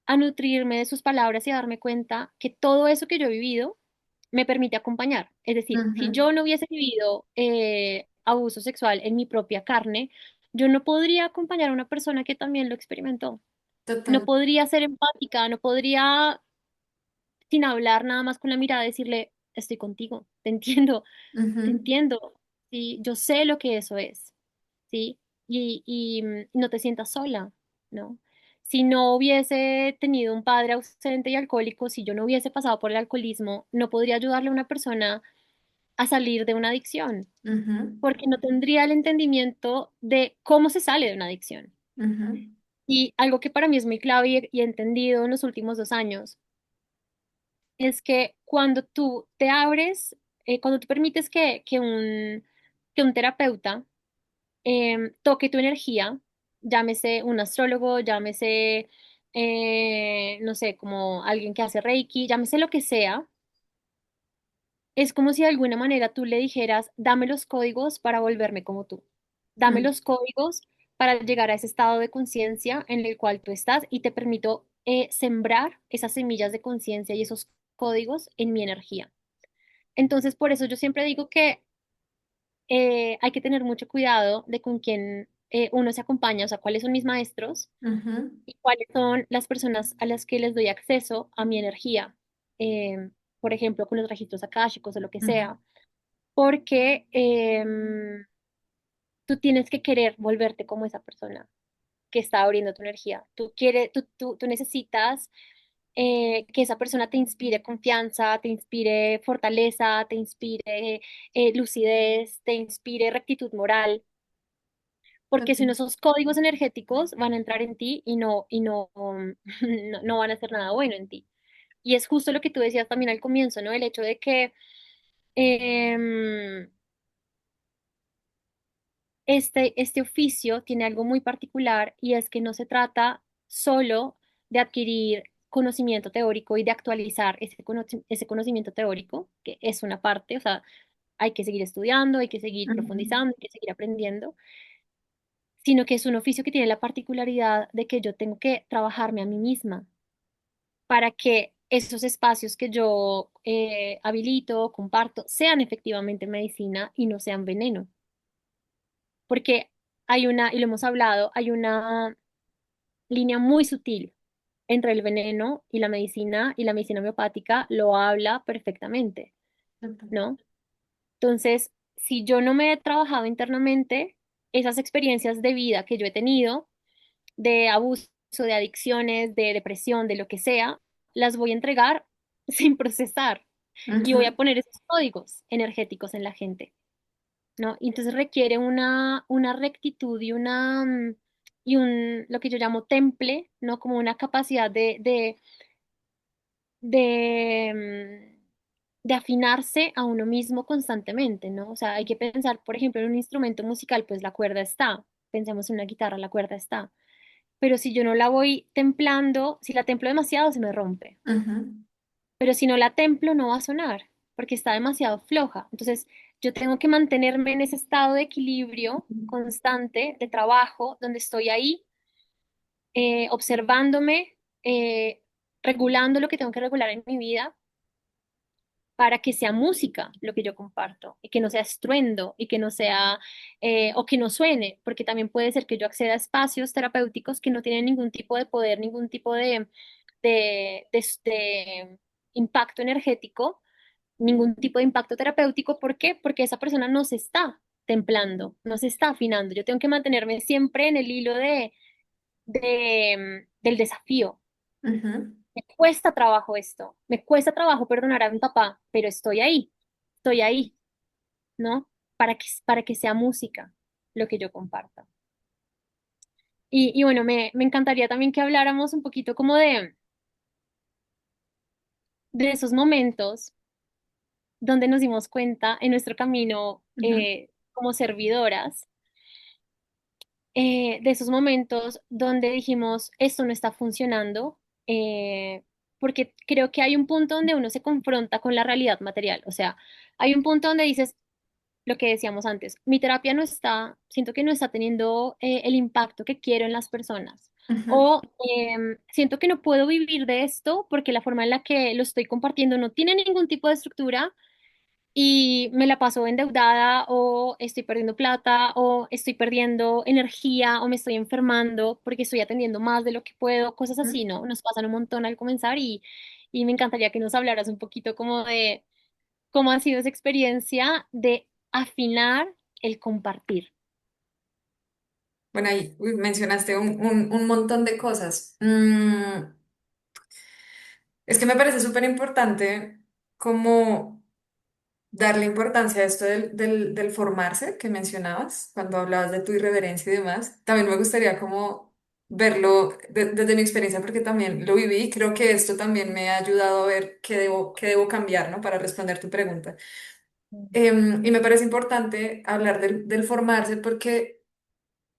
a nutrirme de sus palabras y a darme cuenta que todo eso que yo he vivido me permite acompañar. Es decir, si ujú. yo no hubiese vivido abuso sexual en mi propia carne, yo no podría acompañar a una persona que también lo experimentó. No Total. podría ser empática, no podría, sin hablar nada más con la mirada, decirle, estoy contigo, te Ujú, entiendo, sí, yo sé lo que eso es, ¿sí? No te sientas sola, ¿no? Si no hubiese tenido un padre ausente y alcohólico, si yo no hubiese pasado por el alcoholismo, no podría ayudarle a una persona a salir de una adicción, ujú, porque no tendría el entendimiento de cómo se sale de una adicción. ujú, Y algo que para mí es muy clave y he entendido en los últimos 2 años es que cuando tú te abres, cuando tú permites que un terapeuta toque tu energía, llámese un astrólogo, llámese, no sé, como alguien que hace Reiki, llámese lo que sea, es como si de alguna manera tú le dijeras, dame los códigos para volverme como tú, dame ujú, los códigos para llegar a ese estado de conciencia en el cual tú estás y te permito sembrar esas semillas de conciencia y esos códigos en mi energía. Entonces, por eso yo siempre digo que hay que tener mucho cuidado de con quién uno se acompaña, o sea, cuáles son mis maestros ujú, y cuáles son las personas a las que les doy acceso a mi energía, por ejemplo, con los registros akáshicos o lo que ujú, sea, porque tú tienes que querer volverte como esa persona que está abriendo tu energía. Tú necesitas que esa persona te inspire confianza, te inspire fortaleza, te inspire lucidez, te inspire rectitud moral, porque si no, total. esos códigos energéticos van a entrar en ti no van a hacer nada bueno en ti. Y es justo lo que tú decías también al comienzo, ¿no? El hecho de que em, este oficio tiene algo muy particular y es que no se trata solo de adquirir conocimiento teórico y de actualizar ese conocimiento teórico, que es una parte, o sea, hay que seguir estudiando, hay que seguir Ujú, profundizando, hay que seguir aprendiendo, sino que es un oficio que tiene la particularidad de que yo tengo que trabajarme a mí misma para que esos espacios que yo habilito, comparto, sean efectivamente medicina y no sean veneno. Porque y lo hemos hablado, hay una línea muy sutil entre el veneno y la medicina homeopática lo habla perfectamente, total. ¿no? Entonces, si yo no me he trabajado internamente, esas experiencias de vida que yo he tenido, de abuso, de adicciones, de depresión, de lo que sea, las voy a entregar sin procesar y voy a Ujú, poner esos códigos energéticos en la gente, ¿no? Y entonces requiere una rectitud y lo que yo llamo temple, ¿no? Como una capacidad de, de afinarse a uno mismo constantemente, ¿no? O sea, hay que pensar, por ejemplo, en un instrumento musical, pues la cuerda está. Pensemos en una guitarra, la cuerda está. pero si yo no la voy templando, si la templo demasiado se me rompe, Ujú, pero si no la templo no va a sonar porque está demasiado floja. Entonces yo tengo que mantenerme en ese estado de equilibrio constante de trabajo donde estoy ahí observándome, regulando lo que tengo que regular en mi vida para que sea música lo que yo comparto y que no sea estruendo y que no sea o que no suene, porque también puede ser que yo acceda a espacios terapéuticos que no tienen ningún tipo de poder, ningún tipo de impacto energético, ningún tipo de impacto terapéutico. ¿Por qué? Porque esa persona no se está templando, no se está afinando. Yo tengo que mantenerme siempre en el hilo del desafío. ujú. Me cuesta trabajo esto, me cuesta trabajo perdonar a mi papá, pero estoy ahí, ¿no? Para que sea música lo que yo comparta. Y bueno, me encantaría también que habláramos un poquito como de esos momentos donde nos dimos cuenta en nuestro camino Ujú, como servidoras, de esos momentos donde dijimos, esto no está funcionando, porque creo que hay un punto donde uno se confronta con la realidad material, o sea, hay un punto donde dices, lo que decíamos antes, mi terapia no está, siento que no está teniendo el impacto que quiero en las personas. ujú, O siento que no puedo vivir de esto porque la forma en la que lo estoy compartiendo no tiene ningún tipo de estructura y me la paso endeudada o estoy perdiendo plata o estoy perdiendo energía o me estoy enfermando porque estoy atendiendo más de lo que puedo, cosas ujú. así, ¿no? Nos pasan un montón al comenzar y me encantaría que nos hablaras un poquito como de cómo ha sido esa experiencia de afinar el compartir. Bueno, ahí mencionaste un montón de cosas. Es que me parece súper importante como darle importancia a esto del formarse que mencionabas cuando hablabas de tu irreverencia y demás. También me gustaría como verlo desde mi experiencia porque también lo viví y creo que esto también me ha ayudado a ver qué debo cambiar, ¿no? Para responder tu pregunta. Y me parece importante hablar del formarse porque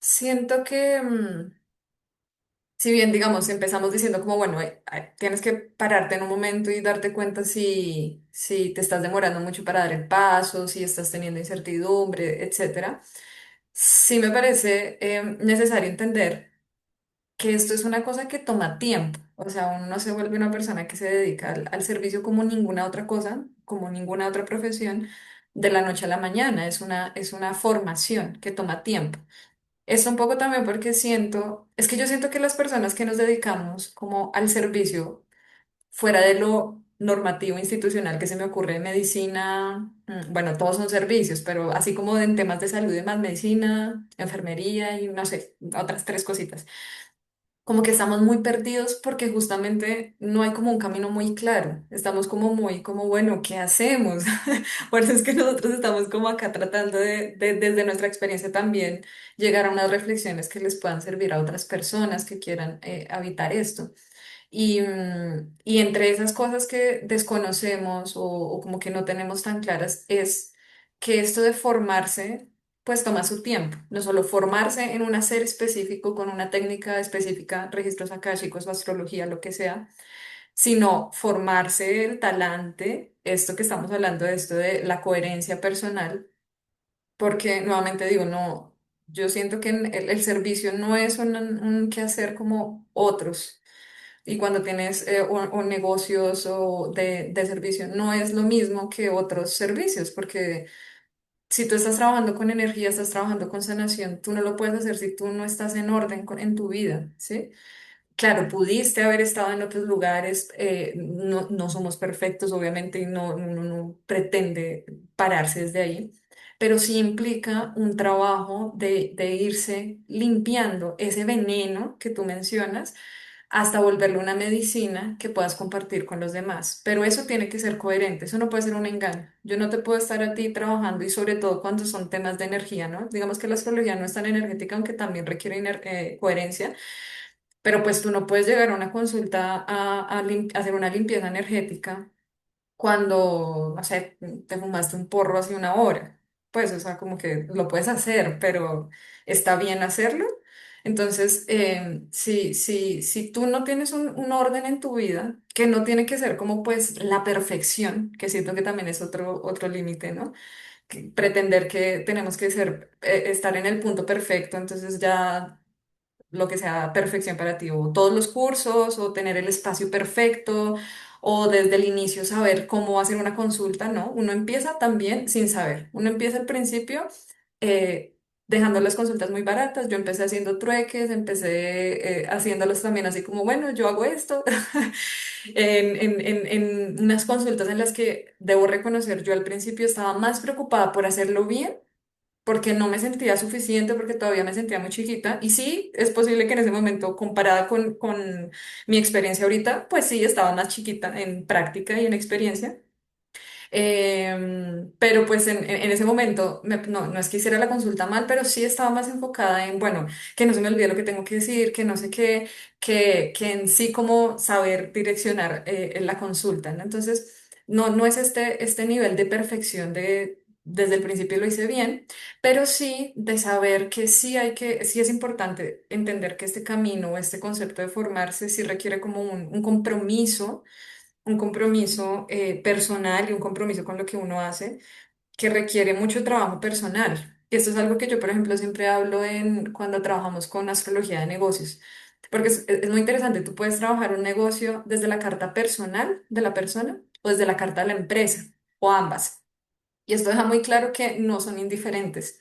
siento que, si bien, digamos, empezamos diciendo como, bueno, tienes que pararte en un momento y darte cuenta si te estás demorando mucho para dar el paso, si estás teniendo incertidumbre, etcétera. Sí me parece necesario entender que esto es una cosa que toma tiempo. O sea, uno no se vuelve una persona que se dedica al servicio como ninguna otra cosa, como ninguna otra profesión, de la noche a la mañana. Es una formación que toma tiempo. Es un poco también porque es que yo siento que las personas que nos dedicamos como al servicio, fuera de lo normativo institucional que se me ocurre, medicina, bueno, todos son servicios, pero así como en temas de salud y demás, medicina, enfermería y no sé, otras tres cositas como que estamos muy perdidos porque justamente no hay como un camino muy claro. Estamos como muy, como, bueno, ¿qué hacemos? Por eso es que nosotros estamos como acá tratando desde nuestra experiencia también, llegar a unas reflexiones que les puedan servir a otras personas que quieran habitar esto. Y entre esas cosas que desconocemos o como que no tenemos tan claras es que esto de formarse, pues toma su tiempo. No solo formarse en un hacer específico, con una técnica específica, registros akáshicos o astrología, lo que sea, sino formarse el talante, esto que estamos hablando de esto de la coherencia personal, porque nuevamente digo, no, yo siento que el servicio no es un quehacer como otros y cuando tienes o negocios o de servicio, no es lo mismo que otros servicios, porque si tú estás trabajando con energía, estás trabajando con sanación, tú no lo puedes hacer si tú no estás en orden en tu vida, ¿sí? Claro, pudiste haber estado en otros lugares, no, no somos perfectos, obviamente, y no, uno no pretende pararse desde ahí, pero sí implica un trabajo de irse limpiando ese veneno que tú mencionas hasta volverlo una medicina que puedas compartir con los demás. Pero eso tiene que ser coherente, eso no puede ser un engaño. Yo no te puedo estar a ti trabajando y sobre todo cuando son temas de energía, ¿no? Digamos que la astrología no es tan energética, aunque también requiere coherencia, pero pues tú no puedes llegar a una consulta a hacer una limpieza energética cuando, no sé, te fumaste un porro hace una hora. Pues, o sea, como que lo puedes hacer, pero ¿está bien hacerlo? Entonces, si tú no tienes un orden en tu vida, que no tiene que ser como pues la perfección, que siento que también es otro límite, ¿no? Pretender que tenemos que ser, estar en el punto perfecto, entonces ya lo que sea perfección para ti, o todos los cursos, o tener el espacio perfecto, o desde el inicio saber cómo hacer una consulta, ¿no? Uno empieza también sin saber, uno empieza al principio eh, dejando las consultas muy baratas, yo empecé haciendo trueques, empecé haciéndolos también así como, bueno, yo hago esto, en unas consultas en las que debo reconocer, yo al principio estaba más preocupada por hacerlo bien porque no me sentía suficiente, porque todavía me sentía muy chiquita. Y sí, es posible que en ese momento, comparada con mi experiencia ahorita, pues sí, estaba más chiquita en práctica y en experiencia. Pero pues en ese momento, no es que hiciera la consulta mal, pero sí estaba más enfocada en, bueno, que no se me olvide lo que tengo que decir, que no sé qué, que en sí como saber direccionar en la consulta, ¿no? Entonces, no es este nivel de perfección de... Desde el principio lo hice bien, pero sí de saber que sí es importante entender que este camino, este concepto de formarse, sí requiere como un compromiso personal y un compromiso con lo que uno hace que requiere mucho trabajo personal. Y esto es algo que yo, por ejemplo, siempre hablo cuando trabajamos con astrología de negocios, porque es muy interesante, tú puedes trabajar un negocio desde la carta personal de la persona o desde la carta de la empresa, o ambas. Y esto deja muy claro que no son indiferentes,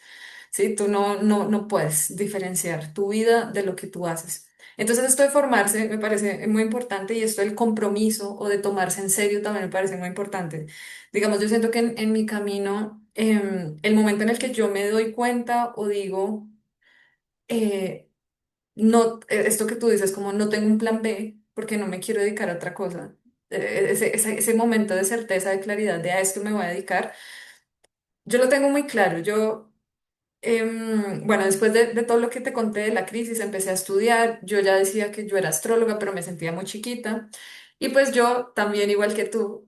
¿sí? Tú no puedes diferenciar tu vida de lo que tú haces. Entonces esto de formarse me parece muy importante y esto del compromiso o de tomarse en serio también me parece muy importante. Digamos, yo siento que en mi camino, el momento en el que yo me doy cuenta o digo, eh, no, esto que tú dices, como no tengo un plan B porque no me quiero dedicar a otra cosa, ese momento de certeza, de claridad de a esto me voy a dedicar, yo lo tengo muy claro. Bueno, después de todo lo que te conté de la crisis, empecé a estudiar. Yo ya decía que yo era astróloga, pero me sentía muy chiquita. Y pues yo también, igual que tú,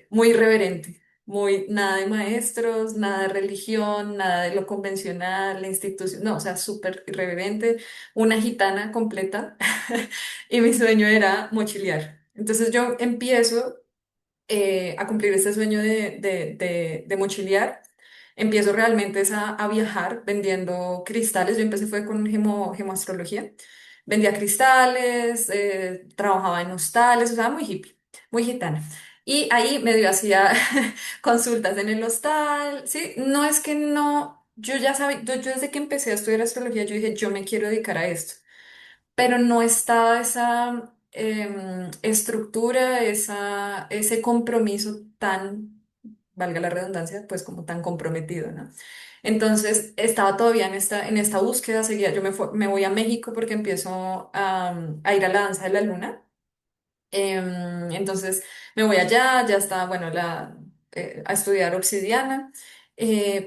muy irreverente, muy nada de maestros, nada de religión, nada de lo convencional, la institución, no, o sea, súper irreverente, una gitana completa. Y mi sueño era mochilear. Entonces yo empiezo a cumplir este sueño de mochilear. Empiezo realmente es a viajar vendiendo cristales. Yo empecé fue con gemoastrología. Vendía cristales, trabajaba en hostales, o sea, muy hippie, muy gitana. Y ahí medio hacía consultas en el hostal, ¿sí? No es que no, yo ya sabía, yo desde que empecé a estudiar astrología, yo dije, yo me quiero dedicar a esto, pero no estaba esa estructura, ese compromiso tan, valga la redundancia, pues como tan comprometido, ¿no? Entonces estaba todavía en esta búsqueda, seguía, me voy a México porque empiezo a ir a la danza de la luna. Entonces me voy allá, ya está, bueno, a estudiar obsidiana,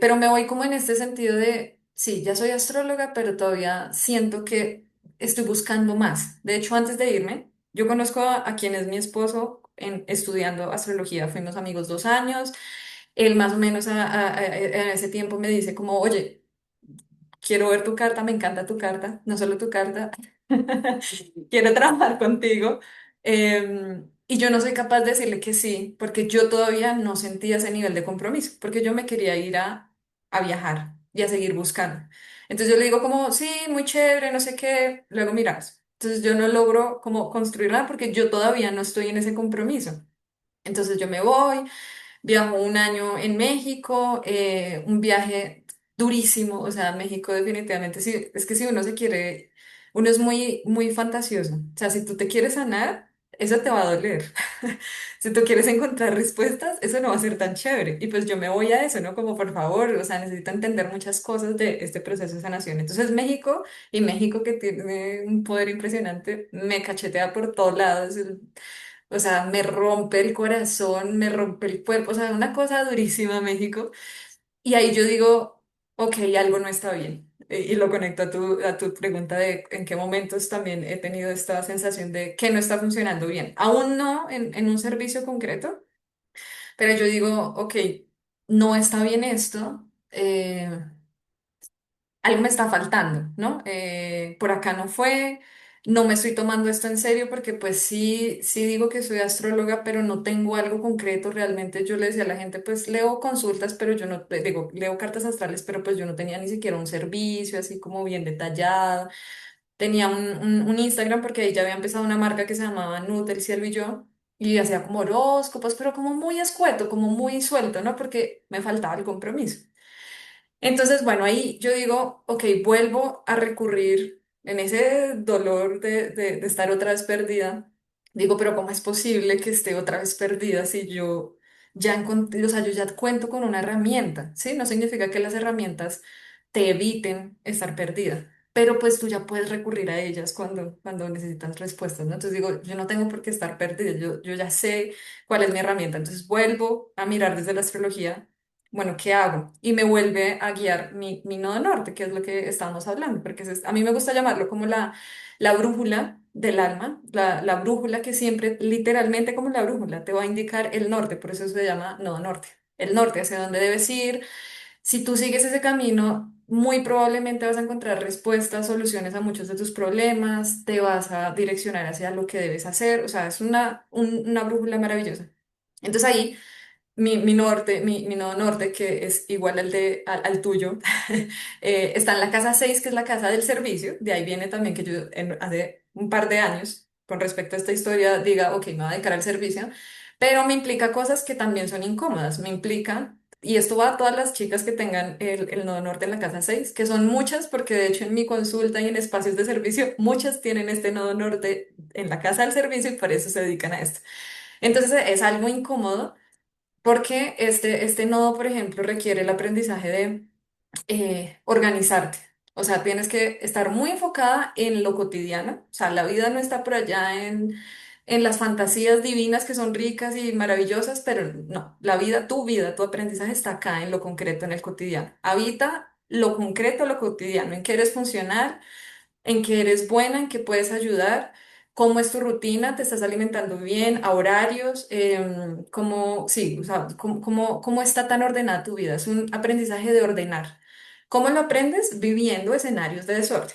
pero me voy como en este sentido de, sí, ya soy astróloga, pero todavía siento que estoy buscando más. De hecho, antes de irme, yo conozco a quien es mi esposo estudiando astrología, fuimos amigos 2 años, él más o menos a ese tiempo me dice como, oye, quiero ver tu carta, me encanta tu carta, no solo tu carta, quiero trabajar contigo. Y yo no soy capaz de decirle que sí, porque yo todavía no sentía ese nivel de compromiso, porque yo me quería ir a viajar y a seguir buscando. Entonces yo le digo como, sí, muy chévere, no sé qué, luego miramos. Entonces yo no logro como construir nada porque yo todavía no estoy en ese compromiso. Entonces yo me voy. Viajó un año en México, un viaje durísimo, o sea, México definitivamente, sí, es que si uno se quiere, uno es muy fantasioso, o sea, si tú te quieres sanar, eso te va a doler. Si tú quieres encontrar respuestas, eso no va a ser tan chévere. Y pues yo me voy a eso, ¿no? Como por favor, o sea, necesito entender muchas cosas de este proceso de sanación. Entonces México, y México que tiene un poder impresionante, me cachetea por todos lados. O sea, me rompe el corazón, me rompe el cuerpo, o sea, una cosa durísima México. Y ahí yo digo, ok, algo no está bien. Y lo conecto a tu pregunta de en qué momentos también he tenido esta sensación de que no está funcionando bien. Aún no en un servicio concreto, pero yo digo, ok, no está bien esto. algo me está faltando, ¿no? Por acá no fue, no me estoy tomando esto en serio porque pues sí, sí digo que soy astróloga, pero no tengo algo concreto realmente. Yo le decía a la gente, pues leo consultas, pero yo no, digo, leo cartas astrales, pero pues yo no tenía ni siquiera un servicio así como bien detallado. Tenía un Instagram porque ahí ya había empezado una marca que se llamaba Nut, el cielo y yo. Y hacía como horóscopos, pero como muy escueto, como muy suelto, ¿no? Porque me faltaba el compromiso. Entonces, bueno, ahí yo digo, ok, vuelvo a recurrir en ese dolor de estar otra vez perdida. Digo, pero ¿cómo es posible que esté otra vez perdida si yo ya encontré, o sea, yo ya cuento con una herramienta, ¿sí? No significa que las herramientas te eviten estar perdida, pero pues tú ya puedes recurrir a ellas cuando necesitas respuestas, ¿no? Entonces digo, yo no tengo por qué estar perdida, yo ya sé cuál es mi herramienta. Entonces vuelvo a mirar desde la astrología, bueno, ¿qué hago? Y me vuelve a guiar mi nodo norte, que es lo que estamos hablando, porque a mí me gusta llamarlo como la brújula del alma, la brújula que siempre, literalmente como la brújula, te va a indicar el norte, por eso se llama nodo norte. El norte, hacia dónde debes ir. Si tú sigues ese camino, muy probablemente vas a encontrar respuestas, soluciones a muchos de tus problemas, te vas a direccionar hacia lo que debes hacer, o sea, es una brújula maravillosa. Entonces ahí mi norte, mi nodo norte, que es igual al tuyo, está en la casa 6 que es la casa del servicio. De ahí viene también que yo hace un par de años, con respecto a esta historia, diga, ok, me voy a dedicar al servicio, pero me implica cosas que también son incómodas. Me implica, y esto va a todas las chicas que tengan el nodo norte en la casa 6 que son muchas, porque de hecho en mi consulta y en espacios de servicio, muchas tienen este nodo norte en la casa del servicio y por eso se dedican a esto. Entonces es algo incómodo porque este nodo, por ejemplo, requiere el aprendizaje de organizarte. O sea, tienes que estar muy enfocada en lo cotidiano. O sea, la vida no está por allá en las fantasías divinas que son ricas y maravillosas, pero no, la vida, tu aprendizaje está acá en lo concreto, en el cotidiano. Habita lo concreto, lo cotidiano, en qué eres funcional, en qué eres buena, en qué puedes ayudar, cómo es tu rutina, te estás alimentando bien, a horarios, cómo, sí, o sea, cómo está tan ordenada tu vida. Es un aprendizaje de ordenar. ¿Cómo lo aprendes? Viviendo escenarios de desorden.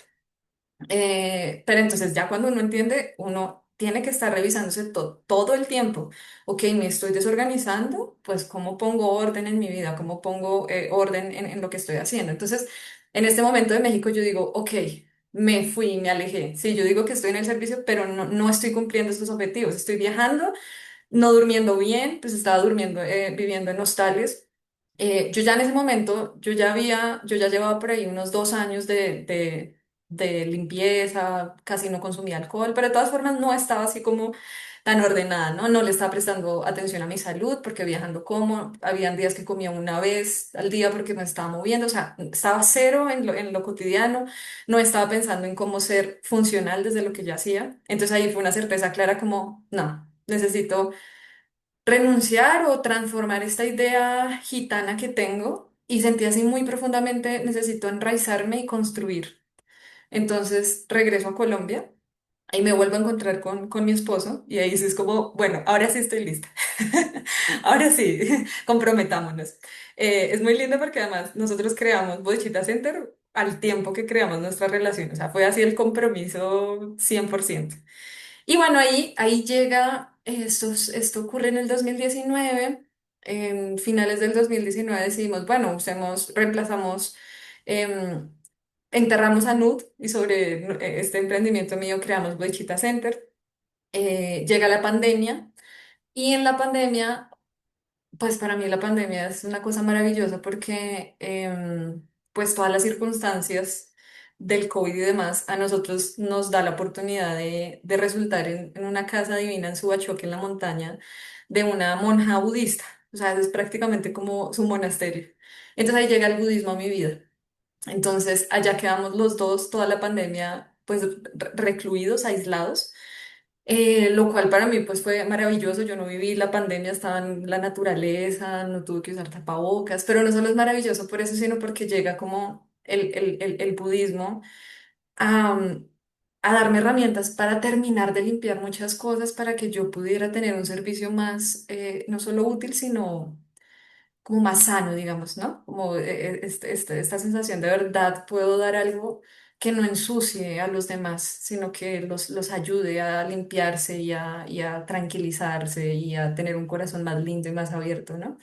Pero entonces ya cuando uno entiende, uno tiene que estar revisándose todo el tiempo. Ok, me estoy desorganizando, pues ¿cómo pongo orden en mi vida? ¿Cómo pongo orden en lo que estoy haciendo? Entonces, en este momento de México yo digo, ok, me fui, me alejé. Sí, yo digo que estoy en el servicio, pero no estoy cumpliendo estos objetivos. Estoy viajando, no durmiendo bien, pues estaba durmiendo, viviendo en hostales. Yo ya en ese momento, yo ya llevaba por ahí unos 2 años de limpieza, casi no consumía alcohol, pero de todas formas no estaba así como tan ordenada, ¿no? No le estaba prestando atención a mi salud porque viajando como, habían días que comía una vez al día porque me estaba moviendo, o sea, estaba cero en lo cotidiano, no estaba pensando en cómo ser funcional desde lo que yo hacía. Entonces ahí fue una certeza clara como, no, necesito renunciar o transformar esta idea gitana que tengo y sentí así muy profundamente, necesito enraizarme y construir. Entonces regreso a Colombia y me vuelvo a encontrar con mi esposo y ahí sí es como, bueno, ahora sí estoy lista. Ahora sí, comprometámonos. Es muy lindo porque además nosotros creamos Bochita Center al tiempo que creamos nuestra relación, o sea, fue así el compromiso 100%. Y bueno, ahí llega, esto ocurre en el 2019, en finales del 2019 decidimos, bueno, reemplazamos, em, enterramos a Nud y sobre este emprendimiento mío creamos Blechita Center. Llega la pandemia y en la pandemia pues para mí la pandemia es una cosa maravillosa porque pues todas las circunstancias del COVID y demás a nosotros nos da la oportunidad de resultar en una casa divina en Subachoque, en la montaña, de una monja budista. O sea, es prácticamente como su monasterio. Entonces ahí llega el budismo a mi vida. Entonces allá quedamos los dos toda la pandemia pues recluidos, aislados, lo cual para mí pues fue maravilloso. Yo no viví la pandemia, estaba en la naturaleza, no tuve que usar tapabocas, pero no solo es maravilloso por eso, sino porque llega como el budismo a, a darme herramientas para terminar de limpiar muchas cosas para que yo pudiera tener un servicio más, no solo útil, sino como más sano, digamos, ¿no? Como esta sensación de verdad puedo dar algo que no ensucie a los demás, sino que los ayude a limpiarse y a tranquilizarse y a tener un corazón más lindo y más abierto, ¿no?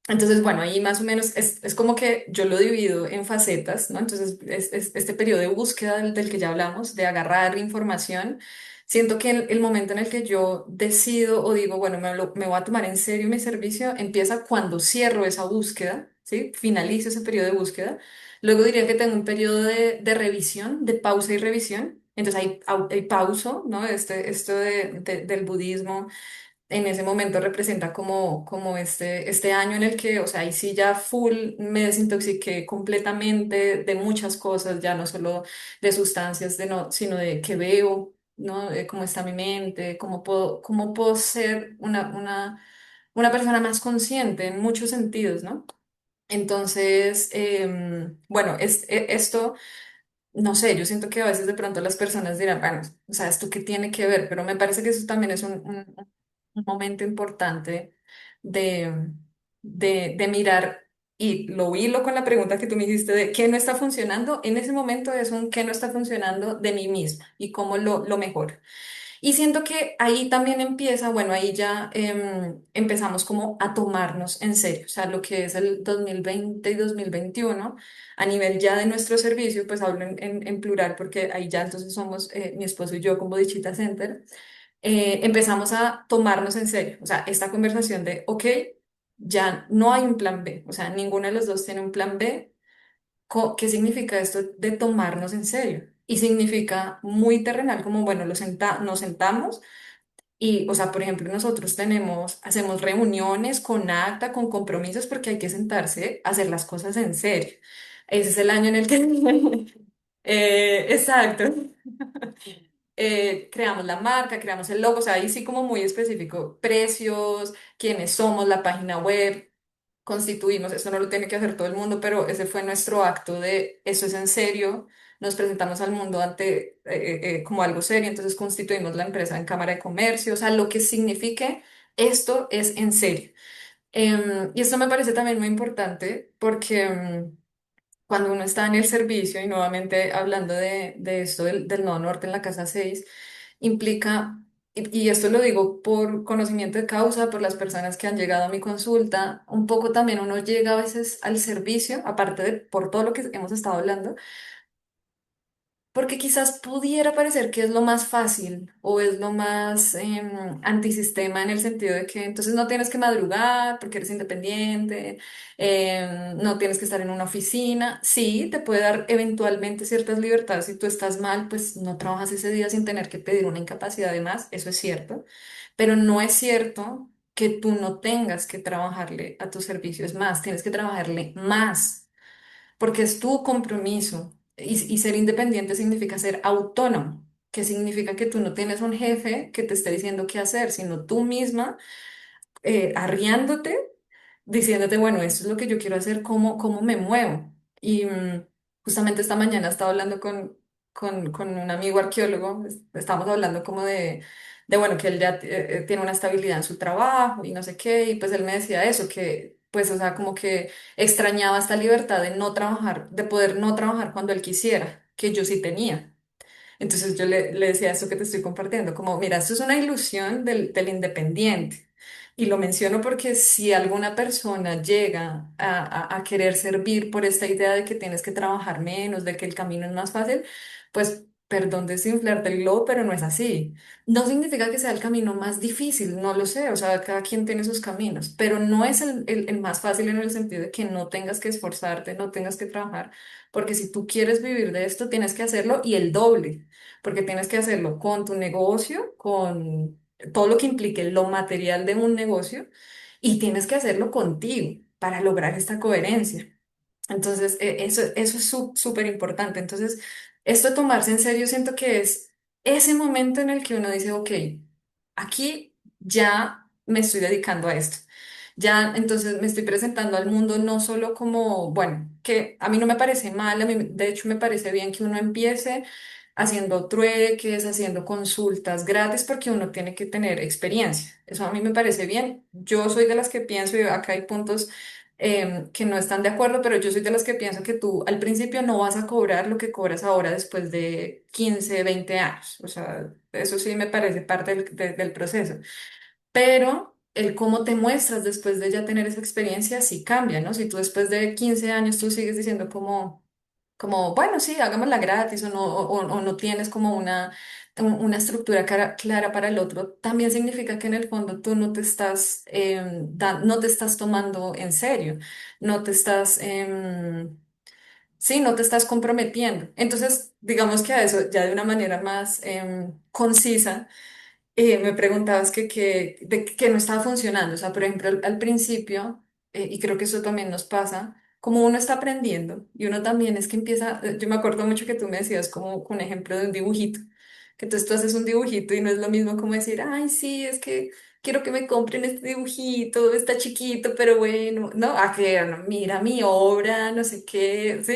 Entonces, bueno, ahí más o menos es como que yo lo divido en facetas, ¿no? Entonces, este periodo de búsqueda del que ya hablamos, de agarrar información, siento que el momento en el que yo decido o digo, bueno, me voy a tomar en serio mi servicio, empieza cuando cierro esa búsqueda, ¿sí? Finalizo ese periodo de búsqueda. Luego diría que tengo un periodo de revisión, de pausa y revisión. Entonces ahí pauso, ¿no? Esto del budismo en ese momento representa como este año en el que, o sea, ahí sí ya full me desintoxiqué completamente de muchas cosas, ya no solo de sustancias, sino de qué veo, ¿no? De cómo está mi mente, cómo puedo ser una persona más consciente en muchos sentidos, ¿no? Entonces, bueno, esto no sé, yo siento que a veces de pronto las personas dirán, bueno, o sea, ¿esto qué tiene que ver? Pero me parece que eso también es un momento importante de, de mirar y lo hilo con la pregunta que tú me hiciste de qué no está funcionando. En ese momento es un qué no está funcionando de mí misma y cómo lo mejoro. Y siento que ahí también empieza, bueno, ahí ya empezamos como a tomarnos en serio, o sea, lo que es el 2020 y 2021 a nivel ya de nuestro servicio, pues hablo en plural porque ahí ya entonces somos mi esposo y yo como Dichita Center, empezamos a tomarnos en serio, o sea, esta conversación de, ok, ya no hay un plan B, o sea, ninguno de los dos tiene un plan B. ¿Qué significa esto de tomarnos en serio? Y significa muy terrenal, como, bueno, nos sentamos y, o sea, por ejemplo, nosotros hacemos reuniones con acta, con compromisos, porque hay que sentarse a hacer las cosas en serio. Ese es el año en el que... exacto. Creamos la marca, creamos el logo, o sea, ahí sí como muy específico, precios, quiénes somos, la página web, constituimos, esto no lo tiene que hacer todo el mundo, pero ese fue nuestro acto de, eso es en serio, nos presentamos al mundo ante como algo serio, entonces constituimos la empresa en Cámara de Comercio, o sea, lo que signifique, esto es en serio. Y esto me parece también muy importante porque cuando uno está en el servicio, y nuevamente hablando de esto del Nodo Norte en la Casa 6 implica, y esto lo digo por conocimiento de causa, por las personas que han llegado a mi consulta, un poco también uno llega a veces al servicio, aparte de por todo lo que hemos estado hablando, porque quizás pudiera parecer que es lo más fácil o es lo más antisistema en el sentido de que entonces no tienes que madrugar porque eres independiente, no tienes que estar en una oficina. Sí, te puede dar eventualmente ciertas libertades. Si tú estás mal, pues no trabajas ese día sin tener que pedir una incapacidad de más, eso es cierto, pero no es cierto que tú no tengas que trabajarle a tu servicio. Es más, tienes que trabajarle más porque es tu compromiso. Y ser independiente significa ser autónomo, que significa que tú no tienes un jefe que te esté diciendo qué hacer, sino tú misma arriándote, diciéndote, bueno, esto es lo que yo quiero hacer, cómo me muevo. Y justamente esta mañana estaba hablando con un amigo arqueólogo, estábamos hablando como bueno, que él ya tiene una estabilidad en su trabajo y no sé qué, y pues él me decía eso, que pues, o sea, como que extrañaba esta libertad de no trabajar, de poder no trabajar cuando él quisiera, que yo sí tenía. Entonces yo le decía esto que te estoy compartiendo, como, mira, esto es una ilusión del independiente. Y lo menciono porque si alguna persona llega a querer servir por esta idea de que tienes que trabajar menos, de que el camino es más fácil, pues perdón desinflarte el globo, pero no es así. No significa que sea el camino más difícil, no lo sé, o sea, cada quien tiene sus caminos, pero no es el más fácil en el sentido de que no tengas que esforzarte, no tengas que trabajar, porque si tú quieres vivir de esto, tienes que hacerlo y el doble porque tienes que hacerlo con tu negocio, con todo lo que implique lo material de un negocio y tienes que hacerlo contigo para lograr esta coherencia. Entonces, eso es súper importante. Entonces, esto de tomarse en serio, siento que es ese momento en el que uno dice, ok, aquí ya me estoy dedicando a esto. Ya, entonces me estoy presentando al mundo no solo como, bueno, que a mí no me parece mal, a mí de hecho me parece bien que uno empiece. haciendo trueques, haciendo consultas gratis, porque uno tiene que tener experiencia. Eso a mí me parece bien. Yo soy de las que pienso, y acá hay puntos que no están de acuerdo, pero yo soy de las que pienso que tú al principio no vas a cobrar lo que cobras ahora después de 15 20 años. O sea, eso sí me parece parte del proceso. Pero el cómo te muestras después de ya tener esa experiencia sí cambia, ¿no? Si tú después de 15 años tú sigues diciendo como bueno, sí, hagámosla gratis o no, o no tienes como una estructura clara para el otro, también significa que en el fondo tú no te estás, no te estás tomando en serio, no te estás, sí, no te estás comprometiendo. Entonces, digamos que a eso ya de una manera más concisa me preguntabas que no estaba funcionando. O sea, por ejemplo, al principio, y creo que eso también nos pasa, como uno está aprendiendo y uno también es que empieza, yo me acuerdo mucho que tú me decías como con ejemplo de un dibujito, que entonces tú haces un dibujito y no es lo mismo como decir, ay, sí, es que quiero que me compren este dibujito, está chiquito, pero bueno, no, a que no, mira mi obra, no sé qué, sí.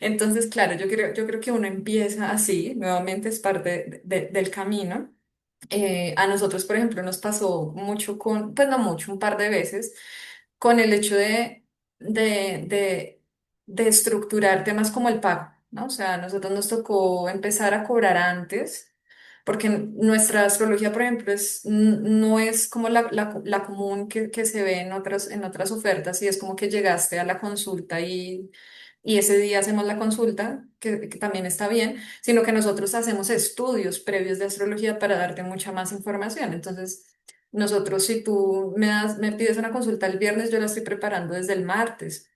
Entonces, claro, yo creo que uno empieza así, nuevamente es parte del camino. A nosotros, por ejemplo, nos pasó mucho pues no mucho, un par de veces, con el hecho de, de, de estructurar temas como el pago, ¿no? O sea, a nosotros nos tocó empezar a cobrar antes, porque nuestra astrología, por ejemplo, no es como la común que se ve en otras ofertas, y es como que llegaste a la consulta y ese día hacemos la consulta, que también está bien, sino que nosotros hacemos estudios previos de astrología para darte mucha más información. Entonces, nosotros, si tú me pides una consulta el viernes, yo la estoy preparando desde el martes.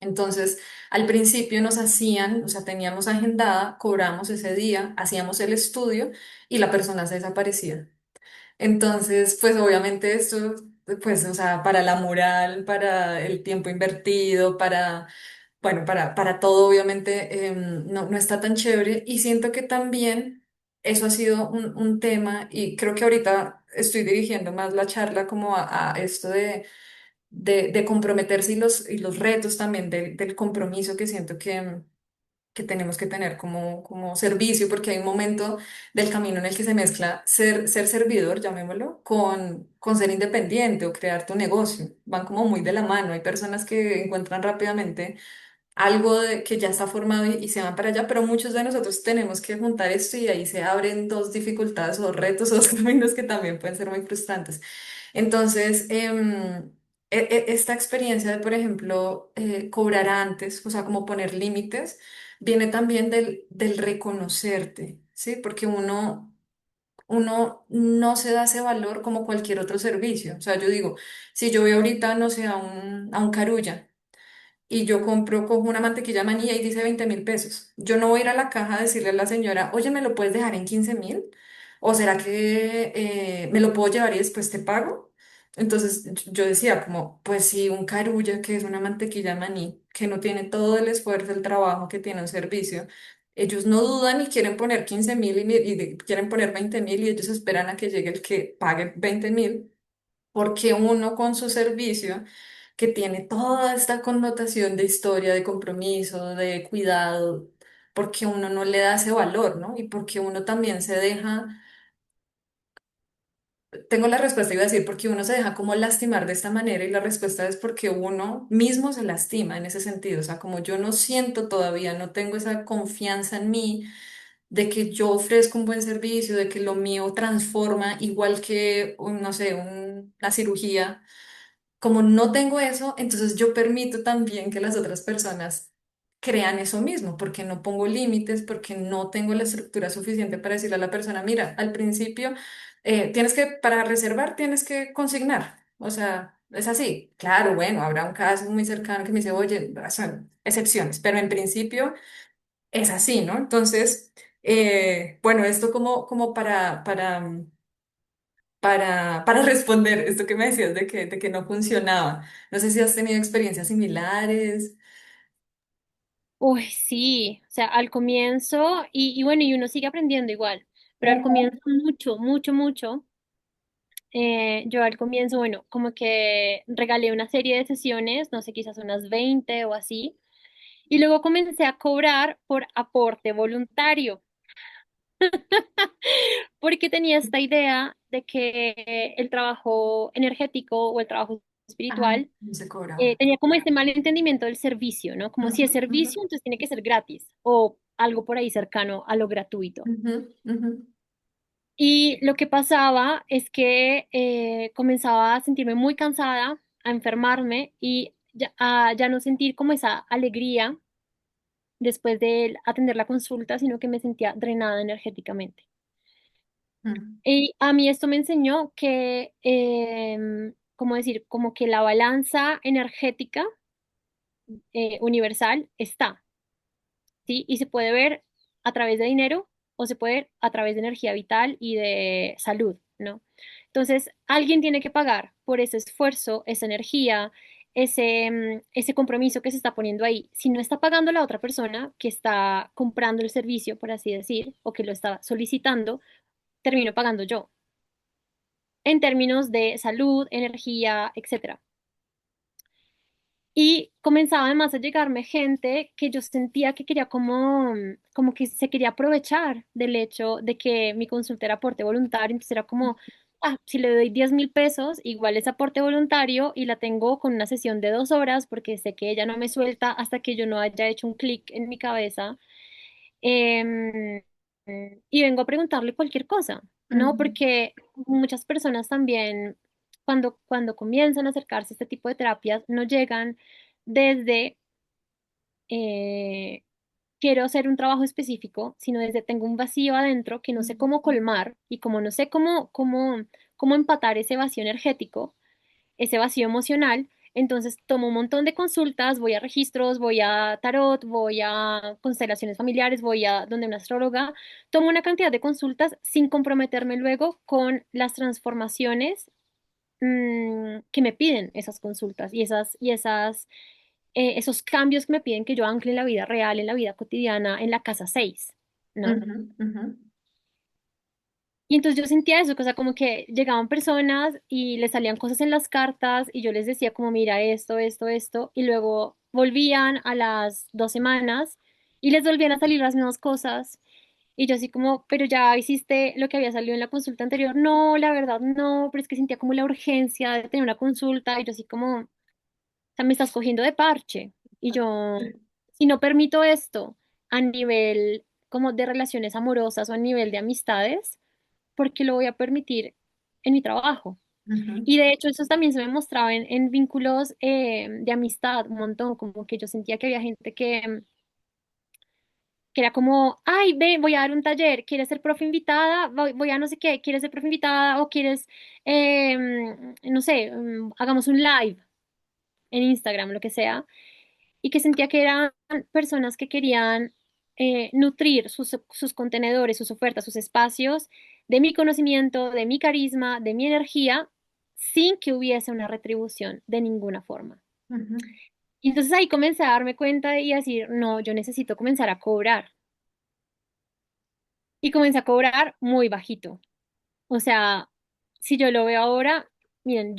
Entonces, al principio nos hacían, o sea, teníamos agendada, cobramos ese día, hacíamos el estudio y la persona se desaparecía. Entonces, pues obviamente esto, pues, o sea, para la moral, para el tiempo invertido, bueno, para todo obviamente no está tan chévere, y siento que también eso ha sido un tema, y creo que ahorita estoy dirigiendo más la charla como a esto de comprometerse, y los retos también del compromiso que siento que tenemos que tener como servicio, porque hay un momento del camino en el que se mezcla ser servidor, llamémoslo, con ser independiente o crear tu negocio. Van como muy de la mano. Hay personas que encuentran rápidamente algo que ya está formado y se van para allá, pero muchos de nosotros tenemos que juntar esto, y ahí se abren dos dificultades o retos o dos caminos que también pueden ser muy frustrantes. Entonces, esta experiencia de, por ejemplo, cobrar antes, o sea, como poner límites, viene también del reconocerte, ¿sí? Porque uno no se da ese valor como cualquier otro servicio. O sea, yo digo, si yo voy ahorita, no sé, a un Carulla, y yo cojo una mantequilla de maní y dice 20.000 pesos. Yo no voy a ir a la caja a decirle a la señora, oye, ¿me lo puedes dejar en 15.000? ¿O será que me lo puedo llevar y después te pago? Entonces yo decía como, pues si un carulla, que es una mantequilla de maní, que no tiene todo el esfuerzo, el trabajo que tiene un servicio, ellos no dudan y quieren poner 15.000 y quieren poner 20.000, y ellos esperan a que llegue el que pague 20.000, porque uno con su servicio, que tiene toda esta connotación de historia, de compromiso, de cuidado, porque uno no le da ese valor, ¿no? Y porque uno también se deja, tengo la respuesta, iba a decir, porque uno se deja como lastimar de esta manera, y la respuesta es porque uno mismo se lastima en ese sentido. O sea, como yo no siento todavía, no tengo esa confianza en mí de que yo ofrezco un buen servicio, de que lo mío transforma igual que, no sé, una cirugía. Como no tengo eso, entonces yo permito también que las otras personas crean eso mismo, porque no pongo límites, porque no tengo la estructura suficiente para decirle a la persona, mira, al principio para reservar tienes que consignar. O sea, es así. Claro, bueno, habrá un caso muy cercano que me dice, oye, son excepciones, pero en principio es así, ¿no? Entonces, bueno, esto como para responder esto que me decías de que no funcionaba. No sé si has tenido experiencias similares. Uy, sí, o sea, al comienzo, y bueno, y uno sigue aprendiendo igual, pero al Ujú. comienzo mucho, mucho, mucho. Yo al comienzo, bueno, como que regalé una serie de sesiones, no sé, quizás unas 20 o así, y luego comencé a cobrar por aporte voluntario. porque tenía esta idea de que el trabajo energético o el trabajo Ajá, espiritual no se cobraba. tenía como este mal entendimiento del servicio, ¿no? Como si Ujú, es ujú, servicio, entonces tiene que ser gratis o algo por ahí cercano a lo gratuito. ujú, ujú, Y lo que pasaba es que comenzaba a sentirme muy cansada, a enfermarme y ya, a ya no sentir como esa alegría después de atender la consulta, sino que me sentía drenada energéticamente. ujú, Y a mí esto me enseñó que, ¿cómo decir? Como que la balanza energética universal está, ¿sí? Y se puede ver a través de dinero o se puede ver a través de energía vital y de salud, ¿no? Entonces, alguien tiene que pagar por ese esfuerzo, esa energía, ese compromiso que se está poniendo ahí. Si no está pagando la otra persona que está comprando el servicio, por así decir, o que lo está solicitando, termino pagando yo, en términos de salud, energía, etcétera. Y comenzaba además a llegarme gente que yo sentía que quería como que se quería aprovechar del hecho de que mi consulta era aporte voluntario. Entonces era como, ah, si le doy 10.000 pesos, igual es aporte voluntario y la tengo con una sesión de 2 horas porque sé que ella no me suelta hasta que yo no haya hecho un clic en mi cabeza. Em, y vengo a preguntarle cualquier cosa, ¿no? ujú, Porque muchas personas también, cuando comienzan a acercarse a este tipo de terapias, no llegan desde eh, quiero hacer un trabajo específico, sino desde tengo un vacío adentro que no sé cómo colmar y como no sé cómo empatar ese vacío energético, ese vacío emocional. Entonces tomo un montón de consultas, voy a registros, voy a tarot, voy a constelaciones familiares, voy a donde una astróloga, tomo una cantidad de consultas sin comprometerme luego con las transformaciones que me piden esas consultas y esos cambios que me piden que yo ancle en la vida real, en la vida cotidiana, en la casa 6, ¿no? ujú, ujú, Y entonces yo sentía eso, o sea, como que llegaban personas y les salían cosas en las cartas y yo les decía como, mira, esto, y luego volvían a las 2 semanas y les volvían a salir las mismas cosas. Y yo así como, pero ya hiciste lo que había salido en la consulta anterior. No, la verdad, no, pero es que sentía como la urgencia de tener una consulta y yo así como, o sea, me estás cogiendo de parche. Y yo, si no permito esto a nivel como de relaciones amorosas o a nivel de amistades, porque lo voy a permitir en mi trabajo. ujú, Y de hecho eso también se me mostraba en vínculos de amistad un montón, como que yo sentía que había gente que era como, ay, ve, voy a dar un taller, ¿quieres ser profe invitada? Voy a no sé qué, ¿quieres ser profe invitada? O quieres, no sé, hagamos un live en Instagram, lo que sea. Y que sentía que eran personas que querían nutrir sus contenedores, sus ofertas, sus espacios de mi conocimiento, de mi carisma, de mi energía, sin que hubiese una retribución de ninguna forma. ujú, Y entonces ahí comencé a darme cuenta y a decir, no, yo necesito comenzar a cobrar. Y comencé a cobrar muy bajito. O sea, si yo lo veo ahora, miren,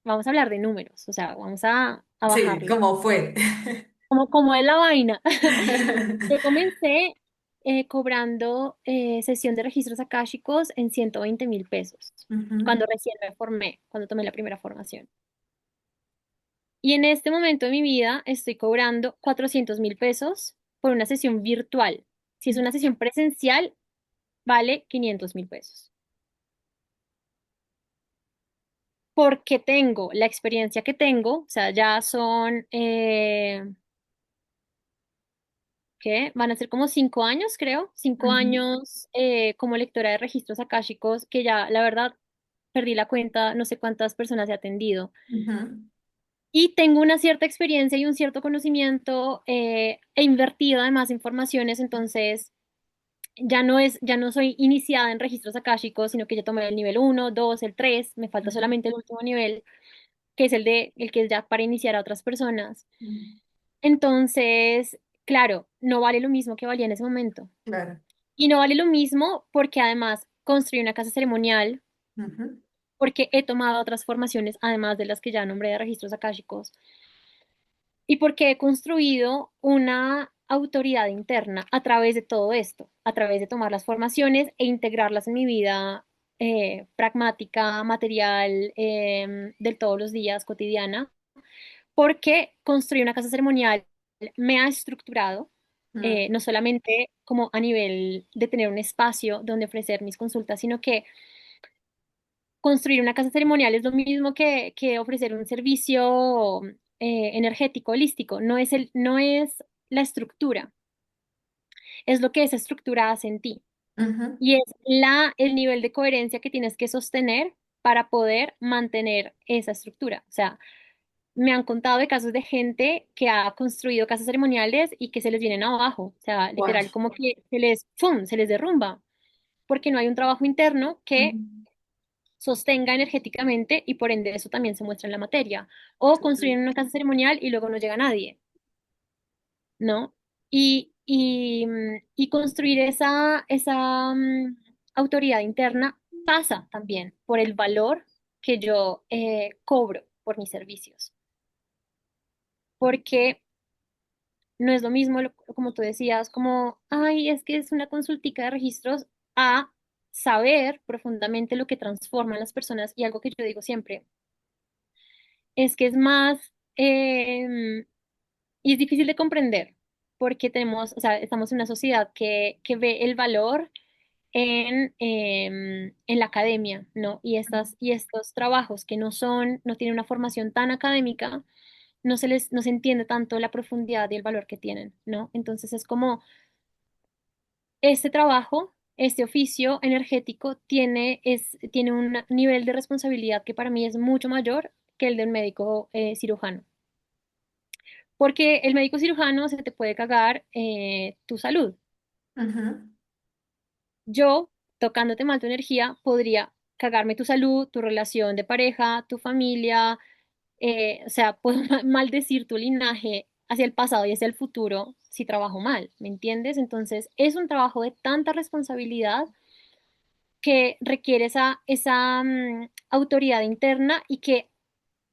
vamos a hablar de números, o sea, vamos a sí, bajarle. ¿cómo fue? Como es la vaina. Yo comencé cobrando sesión de registros akáshicos en 120.000 pesos, Ujú, cuando recién me formé, cuando tomé la primera formación. Y en este momento de mi vida estoy cobrando 400.000 pesos por una sesión virtual. Si es una sesión presencial, vale 500.000 pesos. Porque tengo la experiencia que tengo, o sea, ya son, ¿qué? Van a ser como 5 años, creo, cinco ujú, años como lectora de registros akáshicos, que ya, la verdad, perdí la cuenta, no sé cuántas personas he atendido. ujú, Y tengo una cierta experiencia y un cierto conocimiento, he invertido además en formaciones, entonces ya no soy iniciada en registros akáshicos, sino que ya tomé el nivel 1, 2, el 3, me falta ujú, solamente el último nivel, que es el que es ya para iniciar a otras personas. ujú, Entonces, claro, no vale lo mismo que valía en ese momento. claro. Y no vale lo mismo porque además construí una casa ceremonial, Ujú, porque he tomado otras formaciones, además de las que ya nombré de registros akáshicos, y porque he construido una autoridad interna a través de todo esto, a través de tomar las formaciones e integrarlas en mi vida pragmática, material, de todos los días, cotidiana, porque construir una casa ceremonial me ha estructurado, Mm, no solamente como a nivel de tener un espacio donde ofrecer mis consultas, sino que construir una casa ceremonial es lo mismo que ofrecer un servicio energético, holístico. No es la estructura, es lo que esa estructura hace en ti. ujú, Y es el nivel de coherencia que tienes que sostener para poder mantener esa estructura. O sea, me han contado de casos de gente que ha construido casas ceremoniales y que se les vienen abajo. O sea, guau, literal, como que ¡fum!, se les derrumba, porque no hay un trabajo interno que ujú, sostenga energéticamente y por ende eso también se muestra en la materia. O total. construyen una casa ceremonial y luego no llega nadie, ¿no? Y construir esa autoridad interna pasa también por el valor que yo cobro por mis servicios. Porque no es lo mismo, como tú decías, como, ay, es que es una consultica de registros, a saber profundamente lo que transforma a las personas. Y algo que yo digo siempre es que es más, y es difícil de comprender, porque tenemos, o sea, estamos en una sociedad que ve el valor en la academia, ¿no? Y estos trabajos que no tienen una formación tan académica, no se entiende tanto la profundidad y el valor que tienen, ¿no? Entonces es como este trabajo, este oficio energético tiene un nivel de responsabilidad que para mí es mucho mayor que el de un médico cirujano. Porque el médico cirujano se te puede cagar tu salud. Ujú, Yo, tocándote mal tu energía, podría cagarme tu salud, tu relación de pareja, tu familia, o sea, puedo maldecir tu linaje hacia el pasado y hacia el futuro si trabajo mal, ¿me entiendes? Entonces, es un trabajo de tanta responsabilidad que requiere esa autoridad interna y que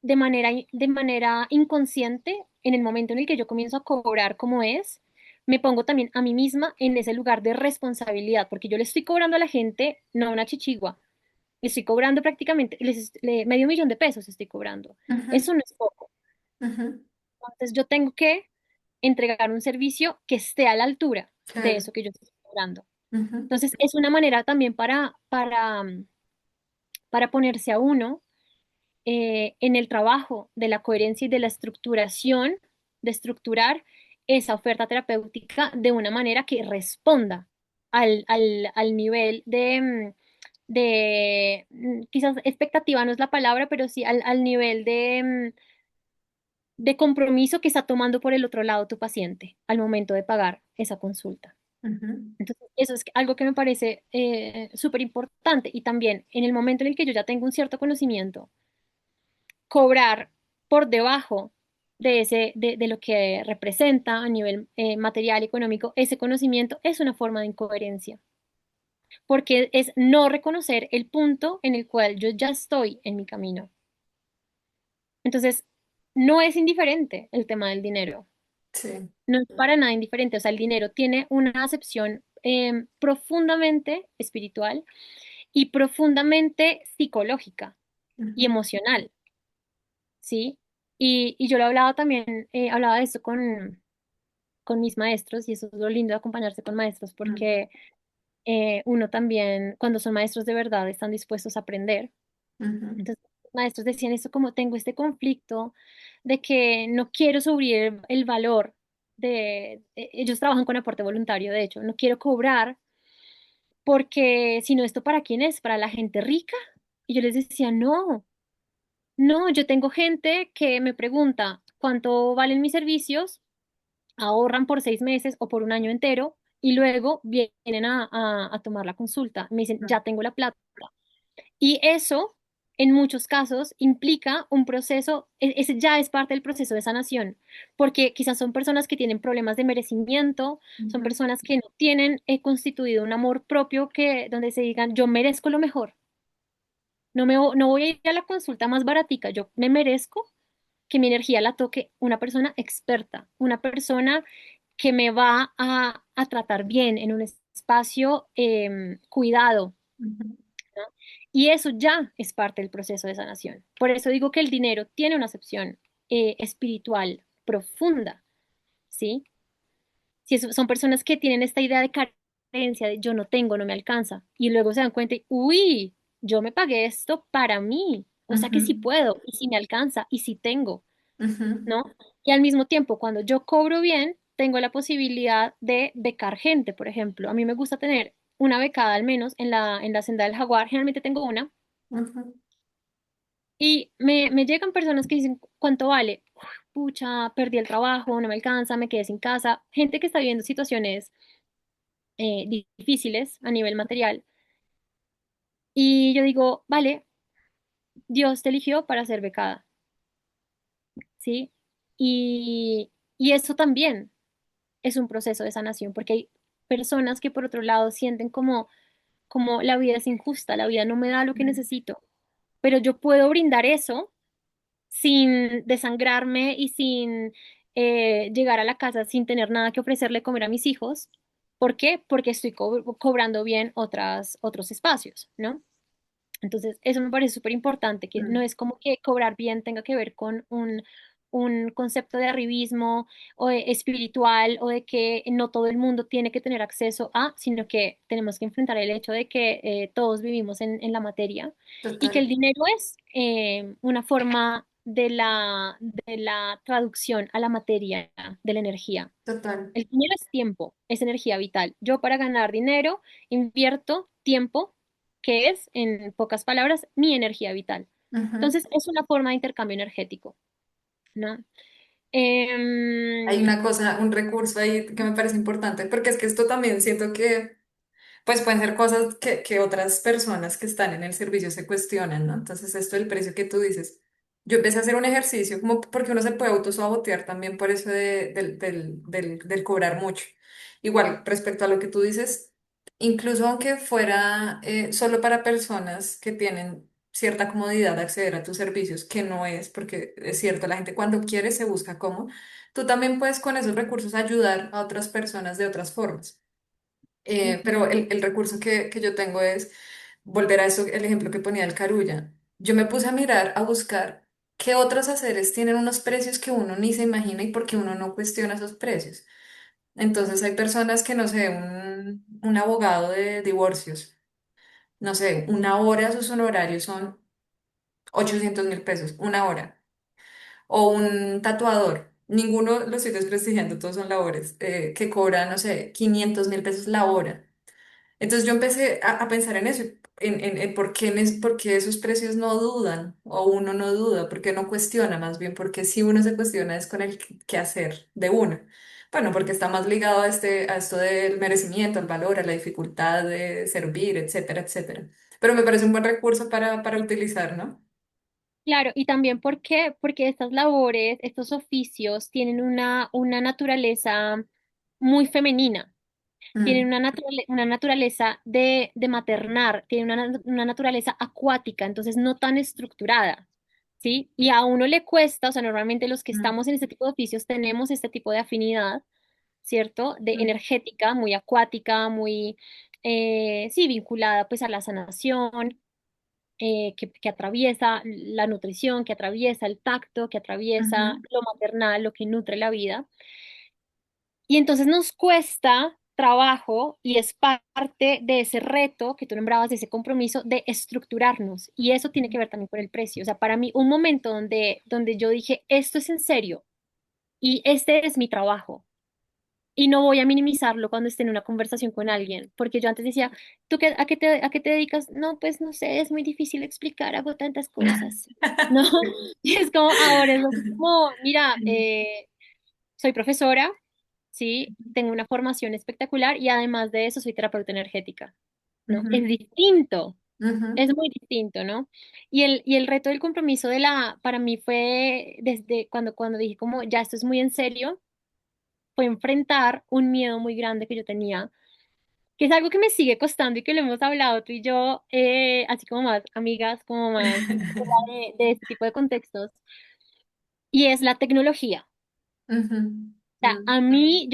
de manera inconsciente, en el momento en el que yo comienzo a cobrar como es, me pongo también a mí misma en ese lugar de responsabilidad, porque yo le estoy cobrando a la gente, no una chichigua, le estoy cobrando prácticamente, medio millón de pesos estoy cobrando. ujú, Eso no es poco. ujú, Entonces yo tengo que entregar un servicio que esté a la altura de claro. eso que yo estoy cobrando. Ujú, Entonces es una manera también para ponerse a uno en el trabajo de la coherencia y de la estructuración, de estructurar esa oferta terapéutica de una manera que responda al nivel quizás expectativa no es la palabra, pero sí al nivel de compromiso que está tomando por el otro lado tu paciente al momento de pagar esa consulta. ujú, Entonces, eso es algo que me parece súper importante. Y también en el momento en el que yo ya tengo un cierto conocimiento, cobrar por debajo de lo que representa a nivel material y económico ese conocimiento es una forma de incoherencia, porque es no reconocer el punto en el cual yo ya estoy en mi camino. Entonces, no es indiferente el tema del dinero, sí. no es para nada indiferente, o sea, el dinero tiene una acepción profundamente espiritual y profundamente psicológica y Ujú, emocional. ¿Sí? Y yo lo hablaba también, hablaba de esto con mis maestros, y eso es lo lindo de acompañarse con maestros, mm, porque uno también, cuando son maestros de verdad, están dispuestos a aprender. ujú, Entonces, los maestros decían esto como tengo este conflicto de que no quiero subir el valor ellos trabajan con aporte voluntario, de hecho, no quiero cobrar porque si no, ¿esto para quién es? ¿Para la gente rica? Y yo les decía, no. No, yo tengo gente que me pregunta cuánto valen mis servicios, ahorran por 6 meses o por un año entero y luego vienen a tomar la consulta. Me dicen, mm, ya tengo la plata. Y eso, en muchos casos, implica un proceso, ese ya es parte del proceso de sanación, porque quizás son personas que tienen problemas de merecimiento, son ujú, personas que no tienen constituido un amor propio donde se digan, yo merezco lo mejor. No voy a ir a la consulta más baratica, yo me merezco que mi energía la toque una persona experta, una persona que me va a tratar bien en un espacio cuidado, Ujú, ¿no? Y eso ya es parte del proceso de sanación. Por eso digo que el dinero tiene una acepción espiritual profunda, ¿sí? Si son personas que tienen esta idea de carencia, de yo no tengo, no me alcanza, y luego se dan cuenta, y, uy, yo me pagué esto para mí, o sea que sí ujú, puedo, y si me alcanza, y si tengo, ujú, ¿no? Y al mismo tiempo, cuando yo cobro bien, tengo la posibilidad de becar gente, por ejemplo. A mí me gusta tener una becada al menos en la senda del Jaguar, generalmente tengo una, ujú. y me llegan personas que dicen, ¿cuánto vale? Uf, pucha, perdí el trabajo, no me alcanza, me quedé sin casa. Gente que está viviendo situaciones difíciles a nivel material. Y yo digo, vale, Dios te eligió para ser becada, ¿sí? Y eso también es un proceso de sanación, porque hay personas que por otro lado sienten como la vida es injusta, la vida no me da lo que necesito, pero yo puedo brindar eso sin desangrarme y sin llegar a la casa sin tener nada que ofrecerle comer a mis hijos. ¿Por qué? Porque estoy cobrando bien otros espacios, ¿no? Entonces, eso me parece súper importante, que no Mm. es como que cobrar bien tenga que ver con un concepto de arribismo o de espiritual o de que no todo el mundo tiene que tener acceso a, sino que tenemos que enfrentar el hecho de que todos vivimos en la materia y que Total, el dinero es una forma de la traducción a la materia de la energía. total. El dinero es tiempo, es energía vital. Yo para ganar dinero invierto tiempo, que es, en pocas palabras, mi energía vital. Ujú. Entonces, es una forma de intercambio energético, ¿no? Hay Em, una cosa, un recurso ahí que me parece importante, porque es que esto también siento que pues pueden ser cosas que otras personas que están en el servicio se cuestionan, ¿no? Entonces, esto del precio que tú dices. Yo empecé a hacer un ejercicio, como porque uno se puede autosabotear también por eso del cobrar mucho. Igual, respecto a lo que tú dices, incluso aunque fuera solo para personas que tienen cierta comodidad de acceder a tus servicios, que no es, porque es cierto, la gente cuando quiere se busca cómo, tú también puedes con esos recursos ayudar a otras personas de otras formas. Ujú. Pero el recurso que yo tengo es volver a eso, el ejemplo que ponía el Carulla. Yo me puse a mirar, a buscar qué otros haceres tienen unos precios que uno ni se imagina y por qué uno no cuestiona esos precios. Entonces hay personas que, no sé, un abogado de divorcios, no sé, una hora sus honorarios son 800.000 pesos, una hora. O un tatuador, ninguno lo estoy desprestigiando, todos son labores, que cobra, no sé, 500.000 pesos la hora. Entonces yo empecé a pensar en eso, en por qué esos precios no dudan, o uno no duda, por qué no cuestiona, más bien, porque si uno se cuestiona es con el qué hacer de uno. Bueno, porque está más ligado a esto del merecimiento, al valor, a la dificultad de servir, etcétera, etcétera. Pero me parece un buen recurso para utilizar, ¿no? Claro, y también porque estas labores, estos oficios tienen una naturaleza muy femenina. Tienen Mm, una naturaleza de maternar, tienen una naturaleza acuática, entonces no tan estructurada, ¿sí? Y a uno le cuesta, o sea, normalmente los que mm, estamos en este tipo de oficios tenemos este tipo de afinidad, ¿cierto? De mm, energética, muy acuática, muy, sí, vinculada pues a la sanación, que atraviesa la nutrición, que atraviesa el tacto, que atraviesa ujú, lo maternal, lo que nutre la vida. Y entonces nos cuesta trabajo y es parte de ese reto que tú nombrabas, de ese compromiso de estructurarnos. Y eso tiene que ver también con el precio. O sea, para mí, un momento donde yo dije, esto es en serio y este es mi trabajo. Y no voy a minimizarlo cuando esté en una conversación con alguien, porque yo antes decía, a qué te dedicas? No, pues no sé, es muy difícil explicar, hago tantas cosas. No, y es como, ahora es como, mira, soy profesora, ¿sí? Tengo una formación espectacular y además de eso soy terapeuta energética, ¿no? Es ujú, distinto, ujú, es muy distinto, ¿no? Y el reto del compromiso para mí fue desde cuando dije como, ya esto es muy en serio, fue enfrentar un miedo muy grande que yo tenía, que es algo que me sigue costando y que lo hemos hablado tú y yo, así como más amigas, como más fuera de este tipo de contextos, y es la tecnología. ujú. sea, a mí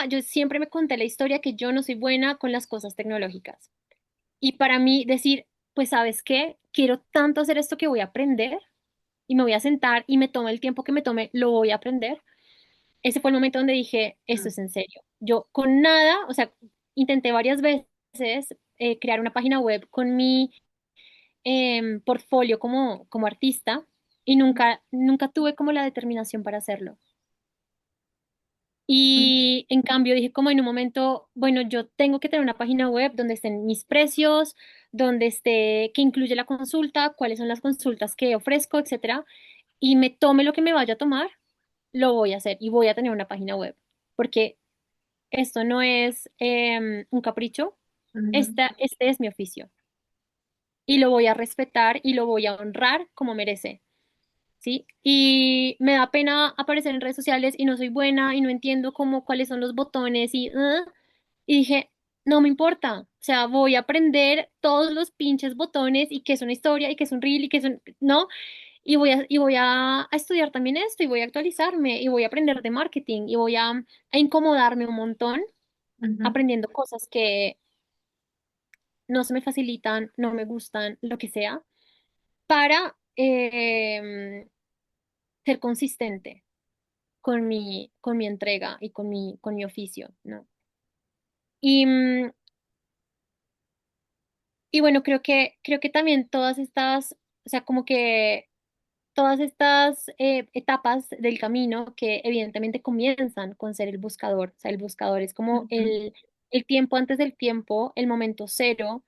yo siempre me conté la historia que yo no soy buena con las cosas tecnológicas. Y para mí decir, pues ¿sabes qué? Quiero tanto hacer esto que voy a aprender y me voy a sentar y me tome el tiempo que me tome, lo voy a aprender. Ese fue el momento donde dije, esto es en serio. Yo con nada, o sea, intenté varias veces crear una página web con mi portfolio como artista y nunca tuve como la determinación para hacerlo. Y en cambio dije como en un momento, bueno, yo tengo que tener una página web donde estén mis precios, donde esté, que incluye la consulta, cuáles son las consultas que ofrezco, etcétera, y me tome lo que me vaya a tomar, lo voy a hacer y voy a tener una página web, porque esto no es un capricho, Ujú, este es mi oficio y lo voy a respetar y lo voy a honrar como merece. ¿Sí? Y me da pena aparecer en redes sociales y no soy buena y no entiendo cómo cuáles son los botones y dije, no me importa, o sea, voy a aprender todos los pinches botones y qué es una historia y qué es un reel y qué es un, ¿no? Y voy a estudiar también esto y voy a actualizarme y voy a aprender de marketing y voy a incomodarme un montón ujú, aprendiendo cosas que no se me facilitan, no me gustan, lo que sea, para ser consistente con mi entrega y con mi oficio, ¿no? Y, y bueno, creo que también todas estas, o sea, como que todas estas etapas del camino que evidentemente comienzan con ser el buscador, o sea, el buscador es como ujú, el tiempo antes del tiempo, el momento cero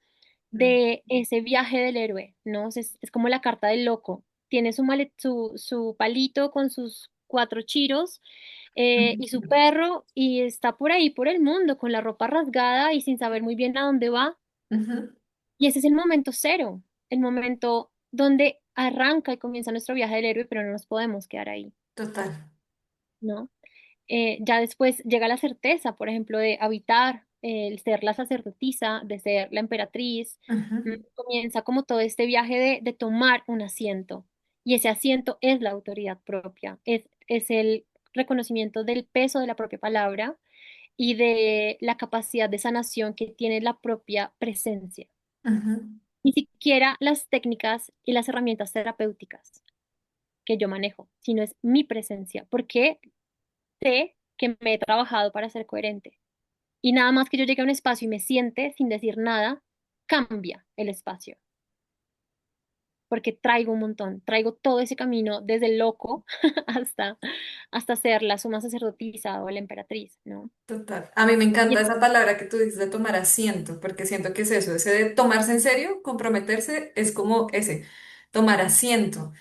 de ese viaje del héroe, ¿no? Es como la carta del loco. Tiene su palito con sus cuatro chiros y su ujú, perro y está por ahí, por el mundo, con la ropa rasgada y sin saber muy bien a dónde va. ujú. Y ese es el momento cero, el momento donde arranca y comienza nuestro viaje del héroe, pero no nos podemos quedar ahí, Total. ¿no? Ya después llega la certeza, por ejemplo, de habitar, el ser la sacerdotisa, de ser la emperatriz, Ujú, comienza como todo este viaje de tomar un asiento. Y ese asiento es la autoridad propia, es el reconocimiento del peso de la propia palabra y de la capacidad de sanación que tiene la propia presencia. ujú, Ni siquiera las técnicas y las herramientas terapéuticas que yo manejo, sino es mi presencia, porque sé que me he trabajado para ser coherente. Y nada más que yo llegue a un espacio y me siente sin decir nada, cambia el espacio, porque traigo un montón, traigo todo ese camino desde el loco hasta ser la suma sacerdotisa o la emperatriz, ¿no? total. A mí me Y encanta es- esa palabra que tú dices de tomar asiento, porque siento que es eso, ese de tomarse en serio, comprometerse, es como ese, tomar asiento.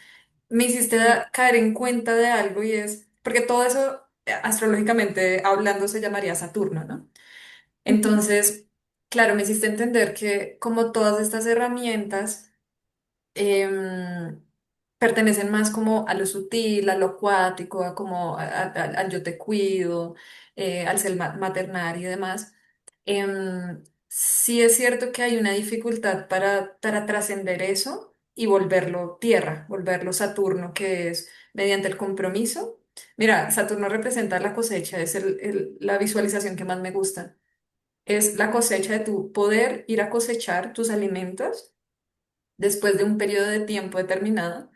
Me hiciste sí, caer en cuenta de algo y es, porque todo eso, astrológicamente hablando, se llamaría Saturno, ¿no? ujú, Entonces, claro, me hiciste entender que como todas estas herramientas, em, pertenecen más como a lo sutil, a lo acuático, a como al yo te cuido, al ser maternar y demás. Sí es cierto que hay una dificultad para trascender eso y volverlo tierra, volverlo Saturno, que es mediante el compromiso. Mira, Saturno representa la cosecha, es la visualización que más me gusta. Es la cosecha de tu poder ir a cosechar tus alimentos después de un periodo de tiempo determinado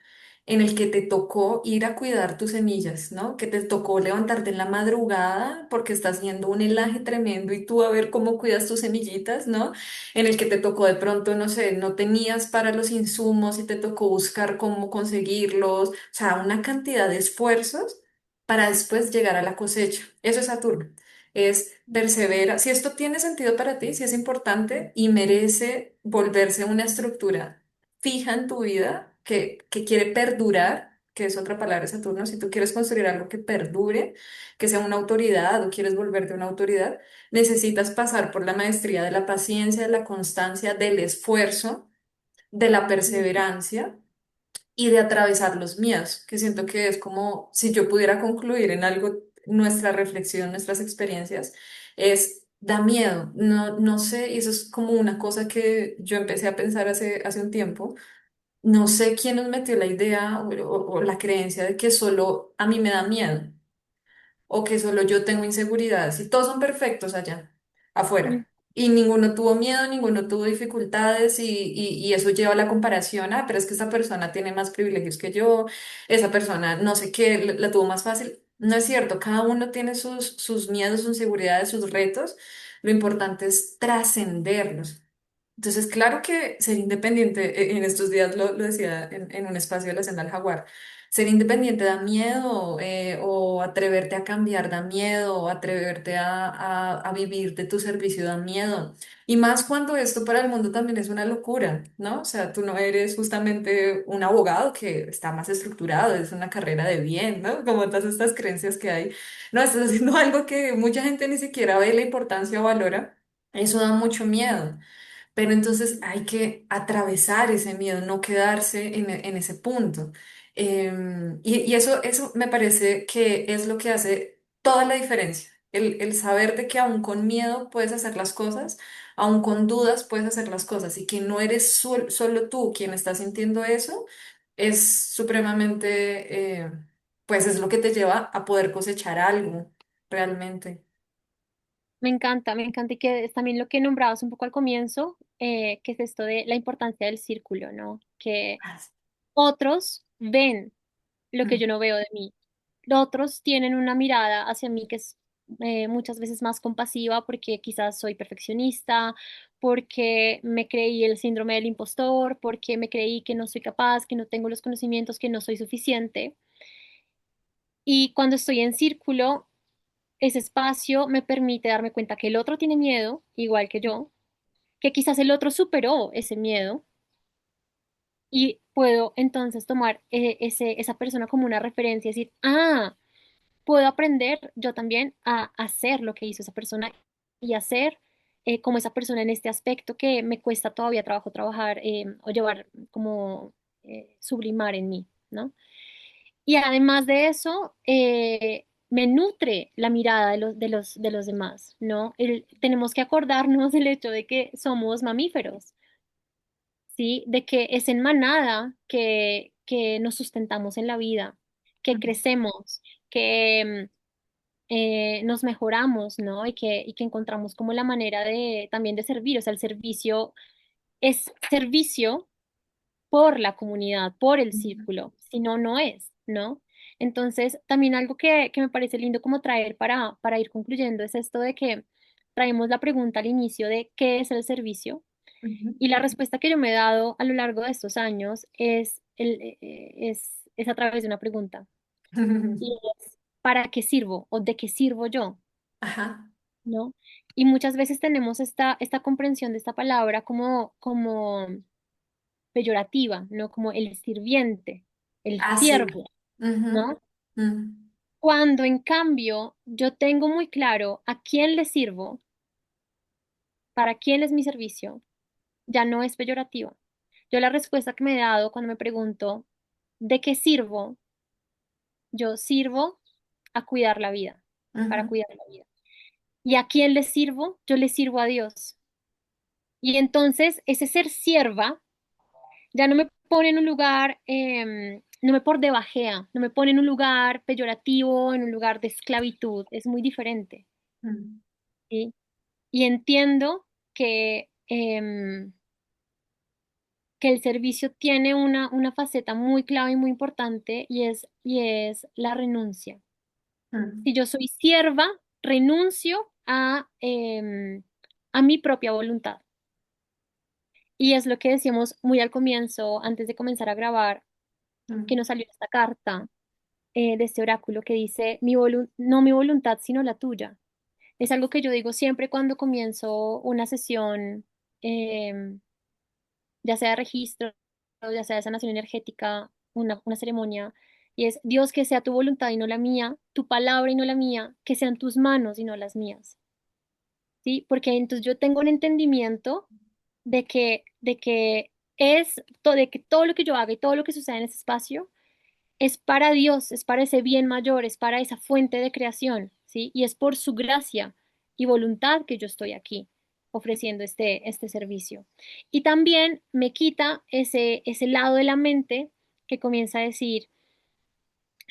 en el que te tocó ir a cuidar tus semillas, ¿no? Que te tocó levantarte en la madrugada porque estás haciendo un helaje tremendo y tú a ver cómo cuidas tus semillitas, ¿no? En el que te tocó de pronto, no sé, no tenías para los insumos y te tocó buscar cómo conseguirlos, o sea, una cantidad de esfuerzos para después llegar a la cosecha. Eso es Saturno. Es persevera. Si esto tiene sentido para ti, si es importante y merece volverse una estructura fija en tu vida, que quiere perdurar, que es otra palabra de Saturno, si tú quieres construir algo que perdure, que sea una autoridad o quieres volverte una autoridad, necesitas pasar por la maestría de la paciencia, de la constancia, del esfuerzo, de la perseverancia y de atravesar los miedos, que siento que es como si yo pudiera concluir en algo nuestra reflexión, nuestras experiencias, es da miedo, no, no sé, y eso es como una cosa que yo empecé a pensar hace un tiempo. No sé quién nos metió la idea o la creencia de que solo a mí me da miedo. o que solo yo tengo inseguridades y todos son perfectos allá Mm, afuera. Y ninguno tuvo miedo, ninguno tuvo dificultades y eso lleva a la comparación, ah, pero es que esa persona tiene más privilegios que yo, esa persona no sé qué, la tuvo más fácil. No es cierto, cada uno tiene sus miedos, sus inseguridades, sus retos. Lo importante es trascenderlos. Entonces, claro que ser independiente, en estos días lo decía en un espacio de la Senda del Jaguar, ser independiente da miedo, o atreverte a cambiar da miedo, o atreverte a vivir de tu servicio da miedo. Y más cuando esto para el mundo también es una locura, ¿no? O sea, tú no eres justamente un abogado que está más estructurado, es una carrera de bien, ¿no? Como todas estas creencias que hay. No, estás haciendo algo que mucha gente ni siquiera ve la importancia o valora. Eso da mucho miedo. Pero entonces hay que atravesar ese miedo, no quedarse en ese punto. Y eso me parece que es lo que hace toda la diferencia. El saber de que aún con miedo puedes hacer las cosas, aún con dudas puedes hacer las cosas y que no eres solo tú quien está sintiendo eso, es supremamente, pues es lo que te lleva a poder cosechar algo realmente. me encanta y que es también lo que nombrabas un poco al comienzo, que es esto de la importancia del círculo, ¿no? Que Ah, otros ven lo que mm, yo no veo de mí. Otros tienen una mirada hacia mí que es muchas veces más compasiva porque quizás soy perfeccionista, porque me creí el síndrome del impostor, porque me creí que no soy capaz, que no tengo los conocimientos, que no soy suficiente. Y cuando estoy en círculo, ese espacio me permite darme cuenta que el otro tiene miedo, igual que yo, que quizás el otro superó ese miedo y puedo entonces tomar esa persona como una referencia y decir, ah, puedo aprender yo también a hacer lo que hizo esa persona y hacer como esa persona en este aspecto que me cuesta todavía trabajo trabajar o llevar como sublimar en mí, ¿no? Y además de eso, me nutre la mirada de los demás, ¿no? Tenemos que acordarnos del hecho de que somos mamíferos, ¿sí? De que es en manada que nos sustentamos en la vida, que mm, crecemos, que nos mejoramos, ¿no? Y que encontramos como la manera de también de servir, o sea, el servicio es servicio por la comunidad, por el mm, círculo, si no, no es, ¿no? Entonces, también algo que me parece lindo como traer para ir concluyendo es esto de que traemos la pregunta al inicio de ¿qué es el servicio? mm, Y la respuesta que yo me he dado a lo largo de estos años es, es a través de una pregunta. mm. Y es, ¿para qué sirvo? ¿O de qué sirvo yo? Ajá. ¿No? Y muchas veces tenemos esta comprensión de esta palabra como peyorativa, ¿no? Como el sirviente, el Ah, sí. siervo, Ujú, ¿no? mm, Cuando en cambio yo tengo muy claro a quién le sirvo, para quién es mi servicio, ya no es peyorativo. Yo la respuesta que me he dado cuando me pregunto ¿de qué sirvo? Yo sirvo a cuidar la vida, para ujú, cuidar la vida. ¿Y a quién le sirvo? Yo le sirvo a Dios. Y entonces ese ser sierva ya no me pone en un lugar, no me por debajea, no me pone en un lugar peyorativo, en un lugar de esclavitud, es muy diferente, mm, ¿sí? Y entiendo que el servicio tiene una faceta muy clave y muy importante y es la renuncia. Si mm, yo soy sierva, renuncio a mi propia voluntad. Y es lo que decíamos muy al comienzo, antes de comenzar a grabar, que mm, nos salió esta carta de este oráculo que dice, no mi voluntad, sino la tuya. Es algo que yo digo siempre cuando comienzo una sesión, em, ya sea de registro, ya sea de sanación energética, una ceremonia, y es, Dios, que sea tu voluntad y no la mía, tu palabra y no la mía, que sean tus manos y no las mías, ¿sí? Porque entonces yo tengo un entendimiento de que todo lo que yo haga y todo lo que sucede en ese espacio es para Dios, es para ese bien mayor, es para esa fuente de creación, ¿sí? Y es por su gracia y voluntad que yo estoy aquí ofreciendo este servicio. Y también me quita ese lado de la mente que comienza a decir,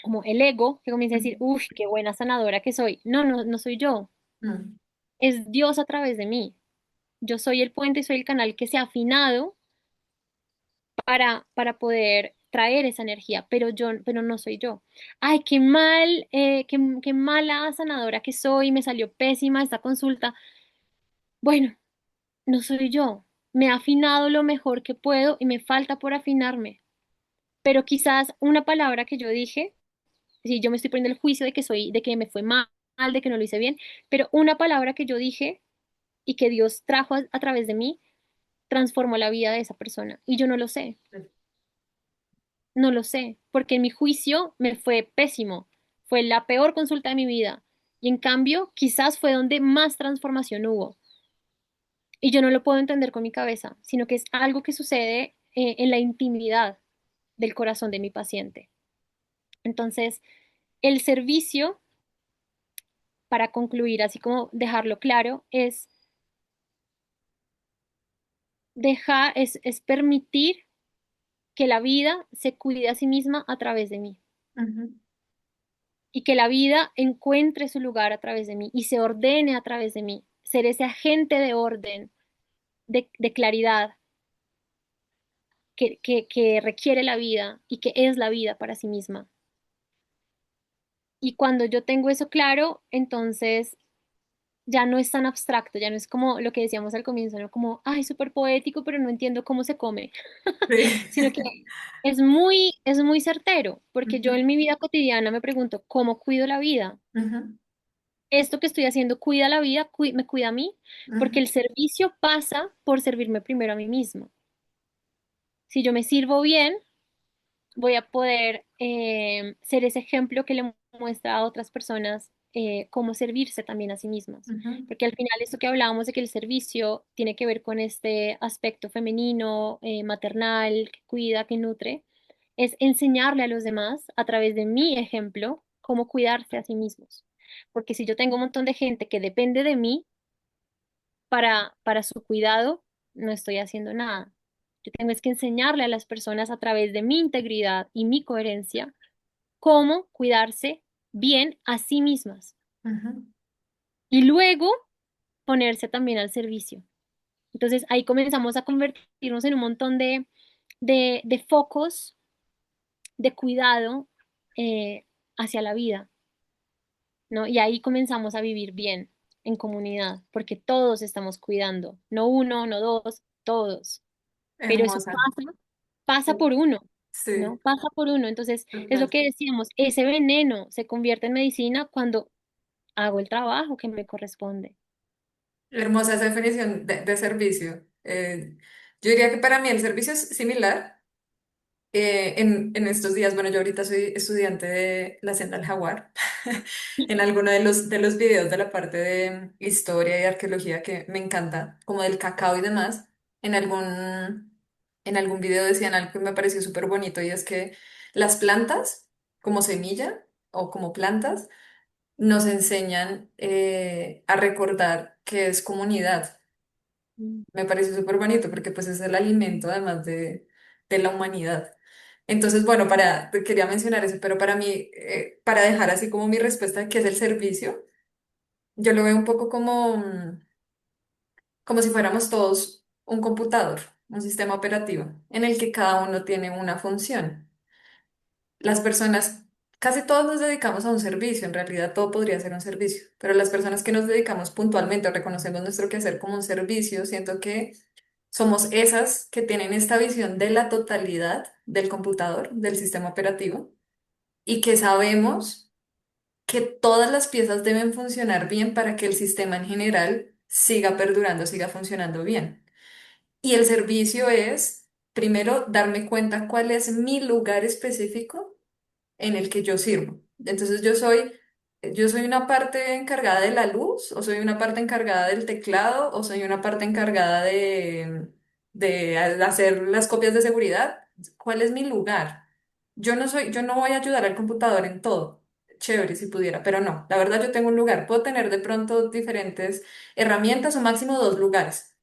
como el ego que comienza a decir, Ujú. uff, qué buena sanadora que soy. No, no, no soy yo, Mm, es Dios a través de mí. Yo soy el puente y soy el canal que se ha afinado para poder traer esa energía, pero no soy yo. Ay, qué mal, qué mala sanadora que soy, me salió pésima esta consulta. Bueno, no soy yo. Me he afinado lo mejor que puedo y me falta por afinarme. Pero quizás una palabra que yo dije, si yo me estoy poniendo el juicio de que soy, de que me fue mal, de que no lo hice bien, pero una palabra que yo dije y que Dios trajo a través de mí transformó la vida de esa persona. Y yo no lo sé, no lo sé, porque en mi juicio me fue pésimo, fue la peor consulta de mi vida. Y en cambio, quizás fue donde más transformación hubo. Y yo no lo puedo entender con mi cabeza, sino que es algo que sucede en la intimidad del corazón de mi paciente. Entonces, el servicio, para concluir, así como dejarlo claro, es es permitir que la vida se cuide a sí misma a través de mí ujú, y que la vida encuentre su lugar a través de mí y se ordene a través de mí. Ser ese agente de orden, de claridad que requiere la vida y que es la vida para sí misma. Y cuando yo tengo eso claro, entonces ya no es tan abstracto, ya no es como lo que decíamos al comienzo, ¿no? Como, ay, súper poético, pero no entiendo cómo se come, sí. sino que es muy certero, porque yo Ujú, en mi vida cotidiana me pregunto, ¿cómo cuido la vida? ujú, Esto que estoy haciendo cuida la vida, me cuida a mí, porque ujú, el servicio pasa por servirme primero a mí mismo. Si yo me sirvo bien, voy a poder ser ese ejemplo que le muestra a otras personas cómo servirse también a sí mismas. ujú, Porque al final esto que hablábamos de que el servicio tiene que ver con este aspecto femenino, maternal, que cuida, que nutre, es enseñarle a los demás a través de mi ejemplo cómo cuidarse a sí mismos. Porque si yo tengo un montón de gente que depende de mí para su cuidado, no estoy haciendo nada. Yo tengo es que enseñarle a las personas a través de mi integridad y mi coherencia cómo cuidarse bien a sí mismas ujú. y luego ponerse también al servicio. Entonces ahí comenzamos a convertirnos en un montón de focos de cuidado eh, hacia la vida, ¿no? Y ahí comenzamos a vivir bien en comunidad, porque todos estamos cuidando, no uno, no dos, todos. Pero eso Hermosa. pasa Sí, por uno, ¿no? sí, Pasa por uno. Entonces, es lo total. que decíamos, ese veneno se convierte en medicina cuando hago el trabajo que me corresponde. Hermosa esa definición de servicio. Yo diría que para mí el servicio es similar. En estos días, bueno, yo ahorita soy estudiante de la Senda del Jaguar. En alguno de los videos de la parte de historia y arqueología que me encanta, como del cacao y demás, en en algún video decían algo que me pareció súper bonito y es que las plantas, como semilla o como plantas, nos enseñan a recordar que es comunidad. Mm. Me parece súper bonito porque pues es el alimento además de la humanidad. Entonces, bueno, quería mencionar eso, pero para mí, para dejar así como mi respuesta de qué es el servicio, yo lo veo un poco como, como si fuéramos todos un computador, un sistema operativo, en el que cada uno tiene una función. Las personas, casi todos nos dedicamos a un servicio, en realidad todo podría ser un servicio, pero las personas que nos dedicamos puntualmente o reconocemos nuestro quehacer como un servicio, siento que somos esas que tienen esta visión de la totalidad del computador, del sistema operativo, y que sabemos que todas las piezas deben funcionar bien para que el sistema en general siga perdurando, siga funcionando bien. Y el servicio es, primero, darme cuenta cuál es mi lugar específico en el que yo sirvo. Entonces yo soy una parte encargada de la luz, o soy una parte encargada del teclado, o soy una parte encargada de hacer las copias de seguridad. ¿Cuál es mi lugar? Yo no voy a ayudar al computador en todo. Chévere si pudiera, pero no. La verdad yo tengo un lugar. Puedo tener de pronto diferentes herramientas o máximo dos lugares,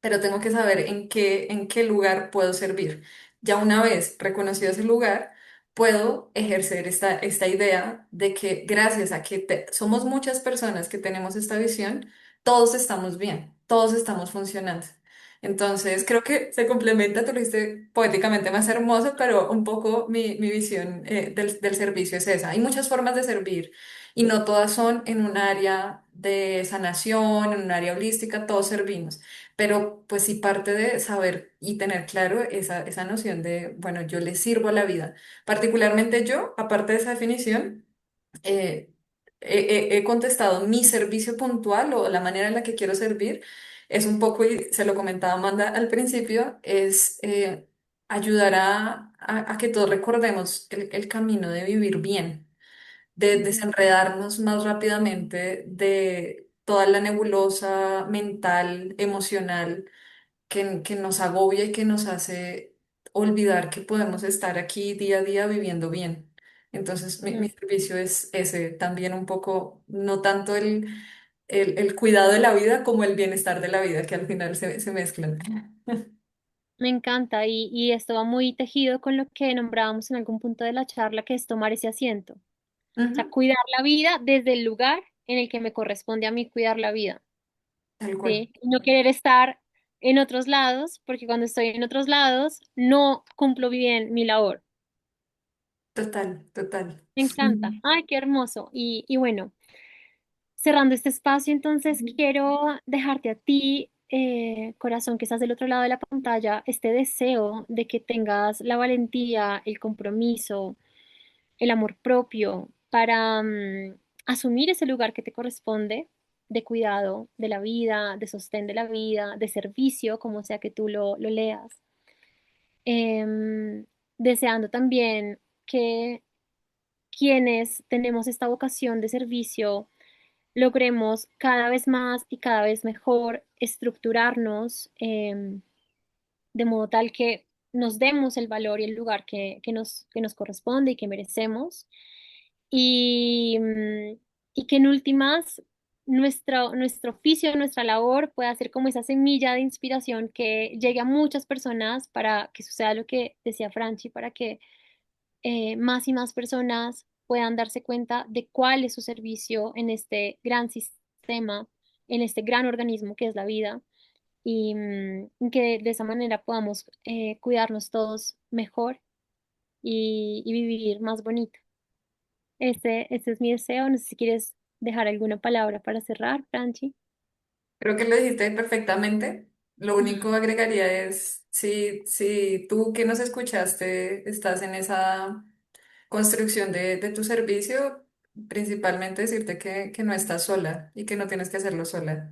pero tengo que saber en qué lugar puedo servir. Ya una vez reconocido ese lugar, puedo ejercer esta idea de que gracias a que somos muchas personas que tenemos esta visión, todos estamos bien, todos estamos funcionando. Entonces, creo que se complementa, tú lo dijiste poéticamente más hermoso, pero un poco mi visión del servicio es esa. Hay muchas formas de servir y no todas son en un área de sanación, en un área holística, todos servimos. Pero pues sí parte de saber y tener claro esa noción de, bueno, yo le sirvo a la vida. Particularmente yo, aparte de esa definición, eh, he contestado mi servicio puntual o la manera en la que quiero servir. Es un poco, y se lo comentaba Amanda al principio, es ayudar a que todos recordemos el camino de vivir bien, de Ujú. desenredarnos más rápidamente de toda la nebulosa mental, emocional que nos agobia y que nos hace olvidar que podemos estar aquí día a día viviendo bien. Entonces, mi Mm. servicio es ese, también un poco, no tanto el cuidado de la vida como el bienestar de la vida, que al final se mezclan. Me encanta y esto va muy tejido con lo que nombrábamos en algún punto de la charla, que es tomar ese asiento. O sea, Ujú, cuidar la vida desde el lugar en el que me corresponde a mí cuidar la vida, tal cual. ¿sí? Y no querer estar en otros lados, porque cuando estoy en otros lados no cumplo bien mi labor. Total, total. Me encanta. Ay, qué hermoso. Y bueno, cerrando este espacio, entonces quiero dejarte a ti, corazón, que estás del otro lado de la pantalla, este deseo de que tengas la valentía, el compromiso, el amor propio para asumir ese lugar que te corresponde de cuidado de la vida, de sostén de la vida, de servicio, como sea que tú lo leas. Em, Deseando también que quienes tenemos esta vocación de servicio logremos cada vez más y cada vez mejor estructurarnos de modo tal que nos demos el valor y el lugar que nos corresponde y que merecemos y que en últimas nuestro oficio, nuestra labor pueda ser como esa semilla de inspiración que llegue a muchas personas para que suceda lo que decía Franchi, para que más y más personas puedan darse cuenta de cuál es su servicio en este gran sistema, en este gran organismo que es la vida y que de esa manera podamos cuidarnos todos mejor y vivir más bonito. Ese es mi deseo. No sé si quieres dejar alguna palabra para cerrar, Franchi. Creo que lo dijiste perfectamente. Lo único que agregaría es, si tú que nos escuchaste estás en esa construcción de tu servicio, principalmente decirte que no estás sola y que no tienes que hacerlo sola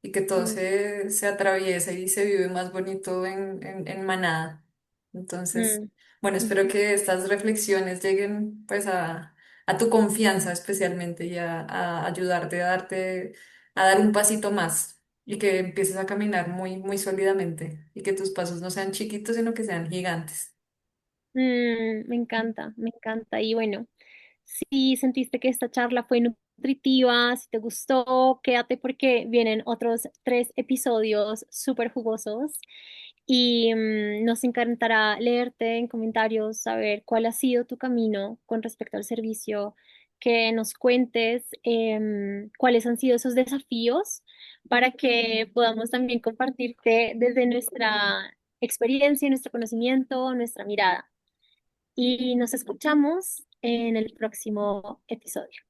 y que todo Mm, se atraviesa y se vive más bonito en manada. Entonces, mm, bueno, espero ujú. que estas reflexiones lleguen pues a tu confianza especialmente y a ayudarte, a dar un pasito más y que empieces a caminar muy sólidamente y que tus pasos no sean chiquitos, sino que sean gigantes. Me encanta, me encanta. Y bueno, si sentiste que esta charla fue nutritiva, si te gustó, quédate porque vienen otros 3 episodios súper jugosos y nos encantará leerte en comentarios, saber cuál ha sido tu camino con respecto al servicio, que nos cuentes cuáles han sido esos desafíos para que podamos también compartirte desde nuestra experiencia, nuestro conocimiento, nuestra mirada. Y nos escuchamos en el próximo episodio.